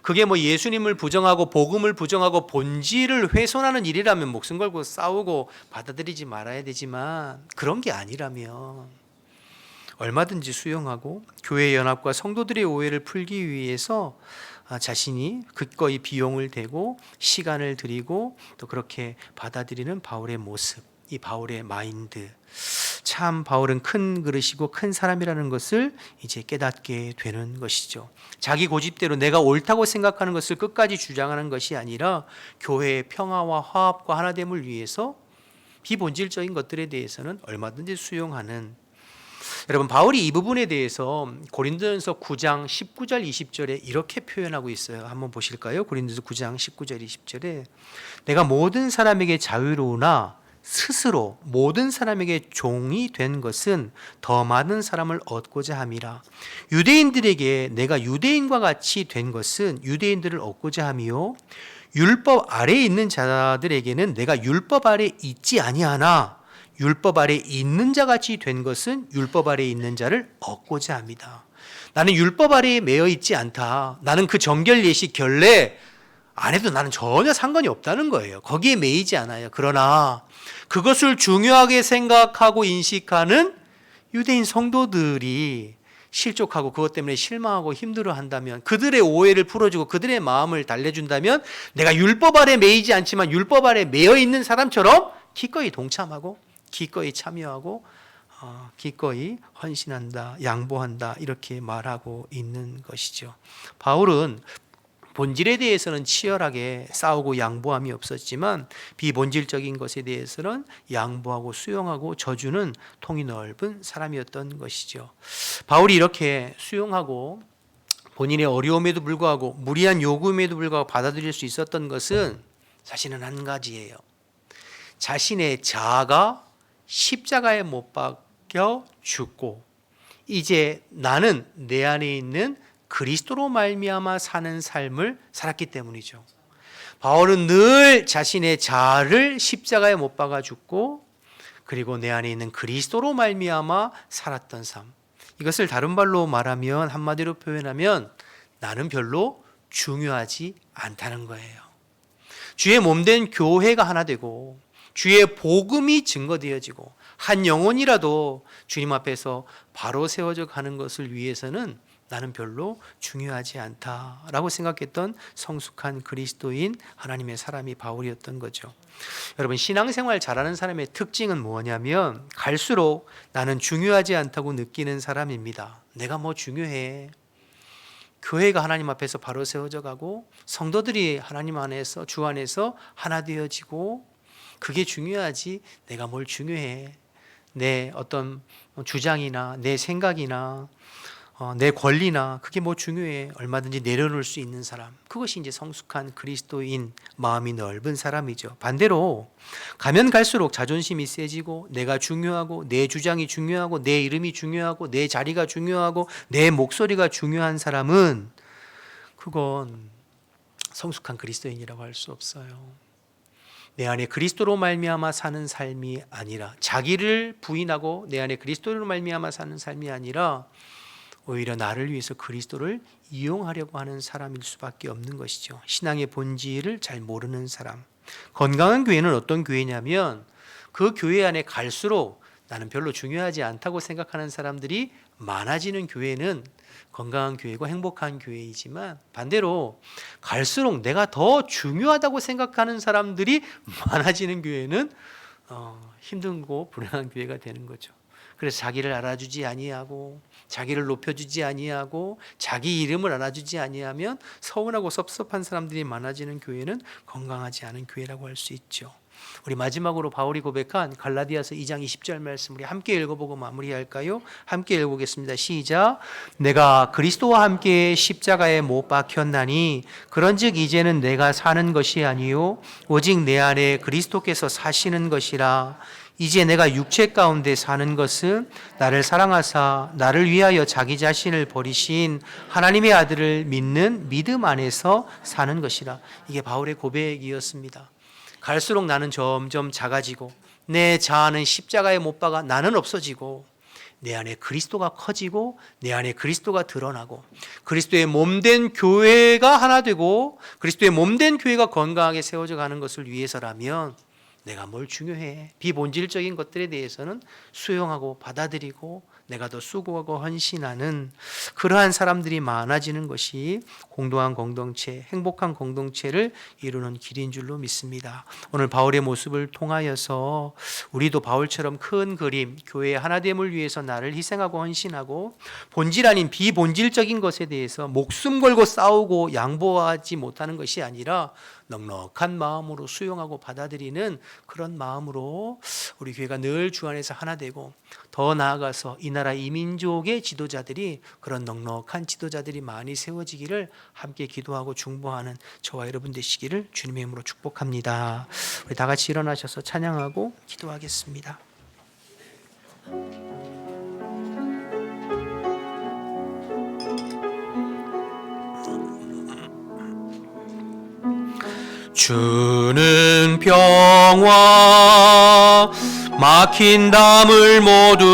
그게 뭐 예수님을 부정하고 복음을 부정하고 본질을 훼손하는 일이라면 목숨 걸고 싸우고 받아들이지 말아야 되지만 그런 게 아니라면 얼마든지 수용하고 교회 연합과 성도들의 오해를 풀기 위해서 자신이 기꺼이 비용을 대고 시간을 들이고 또 그렇게 받아들이는 바울의 모습, 이 바울의 마인드. 참 바울은 큰 그릇이고 큰 사람이라는 것을 이제 깨닫게 되는 것이죠. 자기 고집대로 내가 옳다고 생각하는 것을 끝까지 주장하는 것이 아니라 교회의 평화와 화합과 하나됨을 위해서 비본질적인 것들에 대해서는 얼마든지 수용하는, 여러분 바울이 이 부분에 대해서 고린도전서 9장 19절 20절에 이렇게 표현하고 있어요. 한번 보실까요? 고린도전서 9장 19절 20절에 내가 모든 사람에게 자유로우나 스스로 모든 사람에게 종이 된 것은 더 많은 사람을 얻고자 함이라. 유대인들에게 내가 유대인과 같이 된 것은 유대인들을 얻고자 함이요 율법 아래에 있는 자들에게는 내가 율법 아래에 있지 아니하나 율법 아래에 있는 자같이 된 것은 율법 아래에 있는 자를 얻고자 합니다. 나는 율법 아래에 매여 있지 않다. 나는 그 정결 예식 결례 안 해도 나는 전혀 상관이 없다는 거예요. 거기에 매이지 않아요. 그러나 그것을 중요하게 생각하고 인식하는 유대인 성도들이 실족하고 그것 때문에 실망하고 힘들어한다면, 그들의 오해를 풀어주고 그들의 마음을 달래준다면 내가 율법 아래 매이지 않지만 율법 아래 매여 있는 사람처럼 기꺼이 동참하고 기꺼이 참여하고 기꺼이 헌신한다, 양보한다 이렇게 말하고 있는 것이죠. 바울은 본질에 대해서는 치열하게 싸우고 양보함이 없었지만 비본질적인 것에 대해서는 양보하고 수용하고 져주는 통이 넓은 사람이었던 것이죠. 바울이 이렇게 수용하고 본인의 어려움에도 불구하고 무리한 요구임에도 불구하고 받아들일 수 있었던 것은 사실은 한 가지예요. 자신의 자아가 십자가에 못 박혀 죽고 이제 나는 내 안에 있는 그리스도로 말미암아 사는 삶을 살았기 때문이죠. 바울은 늘 자신의 자아를 십자가에 못 박아 죽고 그리고 내 안에 있는 그리스도로 말미암아 살았던 삶. 이것을 다른 말로 말하면, 한마디로 표현하면 나는 별로 중요하지 않다는 거예요. 주의 몸된 교회가 하나 되고 주의 복음이 증거되어지고 한 영혼이라도 주님 앞에서 바로 세워져 가는 것을 위해서는 나는 별로 중요하지 않다라고 생각했던 성숙한 그리스도인 하나님의 사람이 바울이었던 거죠. 여러분, 신앙생활 잘하는 사람의 특징은 뭐냐면 갈수록 나는 중요하지 않다고 느끼는 사람입니다. 내가 뭐 중요해. 교회가 하나님 앞에서 바로 세워져 가고 성도들이 하나님 안에서 주 안에서 하나 되어지고 그게 중요하지 내가 뭘 중요해. 내 어떤 주장이나 내 생각이나 내 권리나 그게 뭐 중요해. 얼마든지 내려놓을 수 있는 사람, 그것이 이제 성숙한 그리스도인, 마음이 넓은 사람이죠. 반대로 가면 갈수록 자존심이 세지고 내가 중요하고 내 주장이 중요하고 내 이름이 중요하고 내 자리가 중요하고 내 목소리가 중요한 사람은 그건 성숙한 그리스도인이라고 할 수 없어요. 내 안에 그리스도로 말미암아 사는 삶이 아니라, 자기를 부인하고 내 안에 그리스도로 말미암아 사는 삶이 아니라 오히려 나를 위해서 그리스도를 이용하려고 하는 사람일 수밖에 없는 것이죠. 신앙의 본질을 잘 모르는 사람. 건강한 교회는 어떤 교회냐면 그 교회 안에 갈수록 나는 별로 중요하지 않다고 생각하는 사람들이 많아지는 교회는 건강한 교회고 행복한 교회이지만, 반대로 갈수록 내가 더 중요하다고 생각하는 사람들이 많아지는 교회는 힘들고 불행한 교회가 되는 거죠. 그래서 자기를 알아주지 아니하고 자기를 높여주지 아니하고 자기 이름을 알아주지 아니하면 서운하고 섭섭한 사람들이 많아지는 교회는 건강하지 않은 교회라고 할 수 있죠. 우리 마지막으로 바울이 고백한 갈라디아서 2장 20절 말씀 우리 함께 읽어보고 마무리할까요? 함께 읽어보겠습니다. 시작. 내가 그리스도와 함께 십자가에 못 박혔나니 그런즉 이제는 내가 사는 것이 아니요 오직 내 안에 그리스도께서 사시는 것이라. 이제 내가 육체 가운데 사는 것은 나를 사랑하사 나를 위하여 자기 자신을 버리신 하나님의 아들을 믿는 믿음 안에서 사는 것이라. 이게 바울의 고백이었습니다. 갈수록 나는 점점 작아지고 내 자아는 십자가에 못 박아 나는 없어지고 내 안에 그리스도가 커지고 내 안에 그리스도가 드러나고 그리스도의 몸된 교회가 하나 되고 그리스도의 몸된 교회가 건강하게 세워져 가는 것을 위해서라면 내가 뭘 중요해? 비본질적인 것들에 대해서는 수용하고 받아들이고 내가 더 수고하고 헌신하는 그러한 사람들이 많아지는 것이 공동한 공동체, 행복한 공동체를 이루는 길인 줄로 믿습니다. 오늘 바울의 모습을 통하여서 우리도 바울처럼 큰 그림, 교회의 하나됨을 위해서 나를 희생하고 헌신하고 본질 아닌 비본질적인 것에 대해서 목숨 걸고 싸우고 양보하지 못하는 것이 아니라 넉넉한 마음으로 수용하고 받아들이는 그런 마음으로 우리 교회가 늘 주 안에서 하나 되고 더 나아가서 이 나라 이민족의 지도자들이 그런 넉넉한 지도자들이 많이 세워지기를 함께 기도하고 중보하는 저와 여러분 되시기를 주님의 이름으로 축복합니다. 우리 다 같이 일어나셔서 찬양하고 기도하겠습니다. 주는 평화 막힌 담을 모두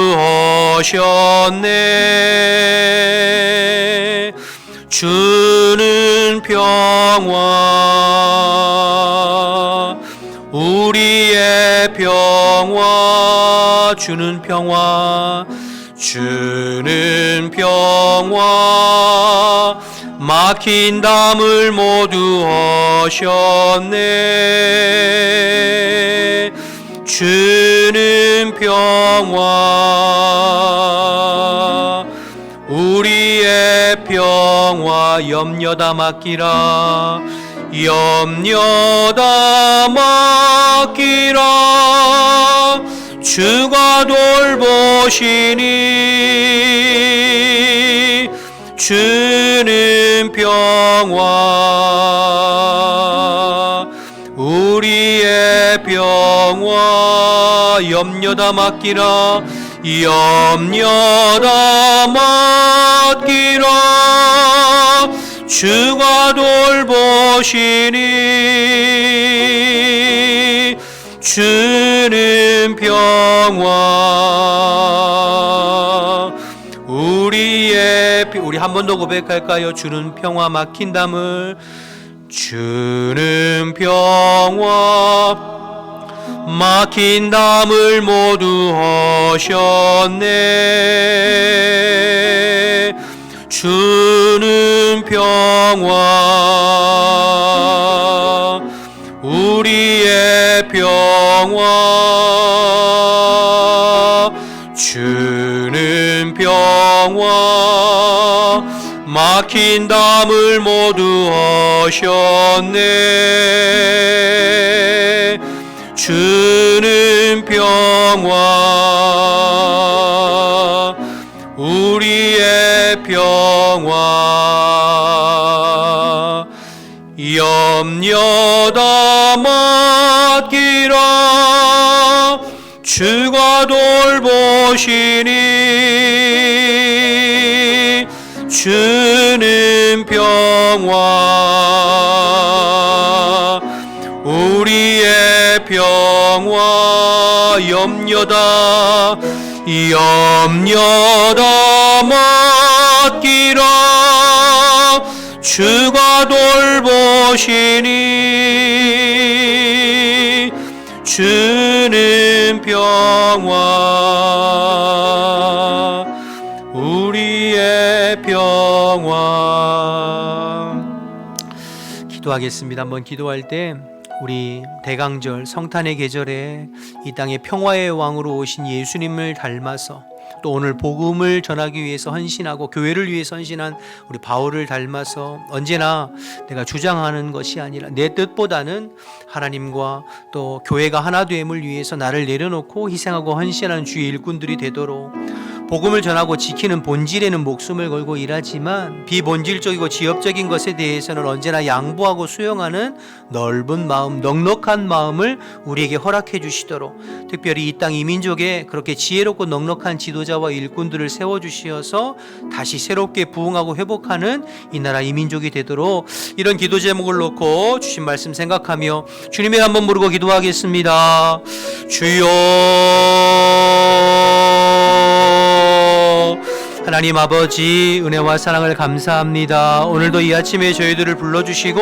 허셨네. 주는 평화 우리의 평화 주는 평화 주는 평화 막힌 담을 모두 허셨네. 주는 평화 우리의 평화 염려다 맡기라 염려다 맡기라 주가 돌보시니 주는 평화 우리의 평화 염려다 맡기라 염려다 맡기라 주가 돌보시니 주는 평화 우리 한 번 더 고백할까요? 주는 평화 막힌 담을 주는 평화 막힌 담을 모두 허셨네. 주는 평화 우리의 평화 주는 평화 막힌 담을 모두 허셨네. 주는 평화 우리의 평화 염려다 맡기라 주가 돌보시니 주는 평화 우리의 평화 염려다 맡기라 주가 돌보시니 주는 평화 우리의 평화 기도하겠습니다. 한번 기도할 때 우리 대강절 성탄의 계절에 이 땅에 평화의 왕으로 오신 예수님을 닮아서 또 오늘 복음을 전하기 위해서 헌신하고 교회를 위해서 헌신한 우리 바울을 닮아서 언제나 내가 주장하는 것이 아니라 내 뜻보다는 하나님과 또 교회가 하나됨을 위해서 나를 내려놓고 희생하고 헌신하는 주의 일꾼들이 되도록 복음을 전하고 지키는 본질에는 목숨을 걸고 일하지만 비본질적이고 지엽적인 것에 대해서는 언제나 양보하고 수용하는 넓은 마음, 넉넉한 마음을 우리에게 허락해 주시도록 특별히 이 땅 이민족에 그렇게 지혜롭고 넉넉한 지도자와 일꾼들을 세워주시어서 다시 새롭게 부흥하고 회복하는 이 나라 이민족이 되도록 이런 기도 제목을 놓고 주신 말씀 생각하며 주님의 한번 부르고 기도하겠습니다. 주여 하나님 아버지 은혜와 사랑을 감사합니다. 오늘도 이 아침에 저희들을 불러주시고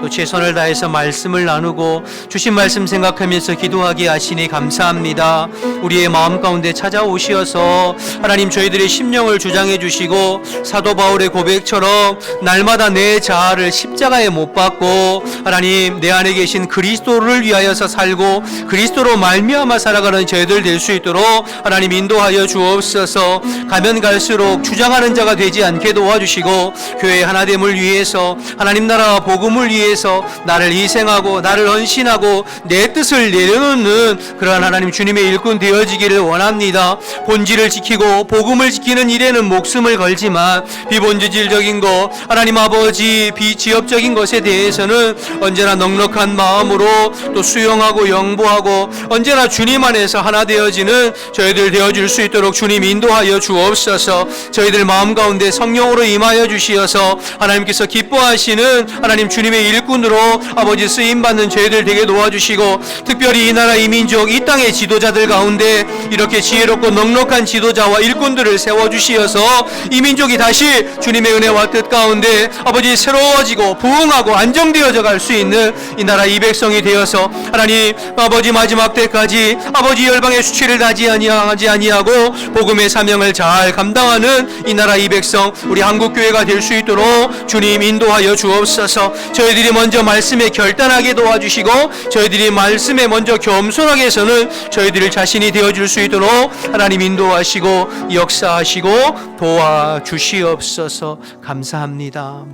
또 최선을 다해서 말씀을 나누고 주신 말씀 생각하면서 기도하게 하시니 감사합니다. 우리의 마음 가운데 찾아오시어서 하나님 저희들의 심령을 주장해 주시고 사도 바울의 고백처럼 날마다 내 자아를 십자가에 못 박고 하나님 내 안에 계신 그리스도를 위하여서 살고 그리스도로 말미암아 살아가는 저희들 될 수 있도록 하나님 인도하여 주옵소서. 가면 갈수록 주장하는 자가 되지 않게 도와주시고 교회의 하나됨을 위해서 하나님 나라와 복음을 위해서 나를 희생하고 나를 헌신하고 내 뜻을 내려놓는 그러한 하나님 주님의 일꾼 되어지기를 원합니다. 본질을 지키고 복음을 지키는 일에는 목숨을 걸지만 비본질적인 것 하나님 아버지 비지엽적인 것에 대해서는 언제나 넉넉한 마음으로 또 수용하고 영보하고 언제나 주님 안에서 하나 되어지는 저희들 되어줄 수 있도록 주님 인도하여 주옵소서. 저희들 마음 가운데 성령으로 임하여 주시어서 하나님께서 기뻐하시는 하나님 주님의 일꾼으로 아버지 쓰임받는 저희들 되게 도와주시고 특별히 이 나라 이민족 이 땅의 지도자들 가운데 이렇게 지혜롭고 넉넉한 지도자와 일꾼들을 세워주시어서 이민족이 다시 주님의 은혜와 뜻 가운데 아버지 새로워지고 부흥하고 안정되어져 갈 수 있는 이 나라 이 백성이 되어서 하나님 아버지 마지막 때까지 아버지 열방의 수치를 다지 아니하고 복음의 사명을 잘 감당하는 이 나라 이 백성 우리 한국교회가 될 수 있도록 주님 인도하여 주옵소서. 저희들이 먼저 말씀에 결단하게 도와주시고 저희들이 말씀에 먼저 겸손하게 서는 저희들 자신이 되어줄 수 있도록 하나님 인도하시고 역사하시고 도와주시옵소서. 감사합니다.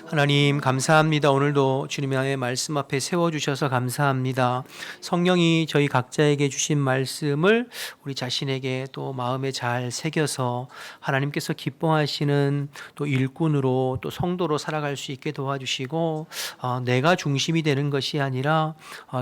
하나님 감사합니다. 오늘도 주님의 말씀 앞에 세워주셔서 감사합니다. 성령이 저희 각자에게 주신 말씀을 우리 자신에게 또 마음에 잘 새겨서 하나님께서 기뻐하시는 또 일꾼으로 또 성도로 살아갈 수 있게 도와주시고 내가 중심이 되는 것이 아니라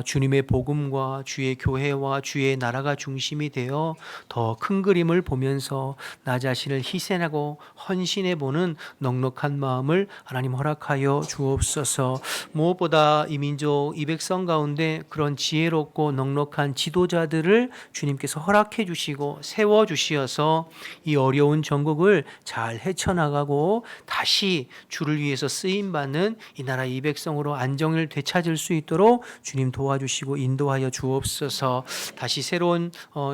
주님의 복음과 주의 교회와 주의 나라가 중심이 되어 더 큰 그림을 보면서 나 자신을 희생하고 헌신해 보는 넉넉한 마음을 하나님 허락하여 주옵소서. 무엇보다 이 민족 이 백성 가운데 그런 지혜롭고 넉넉한 지도자들을 주님께서 허락해 주시고 세워 주시어서 이 어려운 전국을 잘 헤쳐나가고 다시 주를 위해서 쓰임 받는 이 나라 이 백성으로 안정을 되찾을 수 있도록 주님 도와주시고 인도하여 주옵소서. 다시 새로운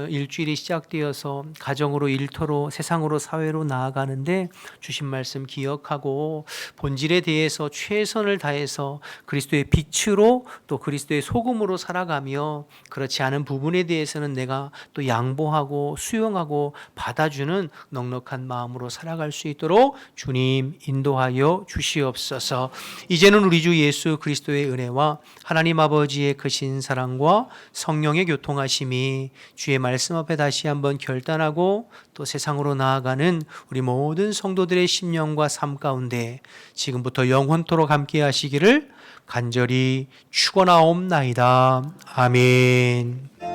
일주일이 시작되어서 가정으로 일터로 세상으로 사회로 나아가는데 주신 말씀 기억하고 본질에 대해서 최선을 다해서 그리스도의 빛으로 또 그리스도의 소금으로 살아가며 그렇지 않은 부분에 대해서는 내가 또 양보하고 수용하고 받아주는 넉넉한 마음으로 살아갈 수 있도록 주님 인도하여 주시옵소서. 이제는 우리 주 예수 그리스도의 은혜와 하나님 아버지의 크신 사랑과 성령의 교통하심이 주의 말씀 앞에 다시 한번 결단하고 또 세상으로 나아가는 우리 모든 성도들의 심령과 삶 가운데 지금부터 영원토록 함께 하시기를 간절히 축원하옵나이다. 아멘.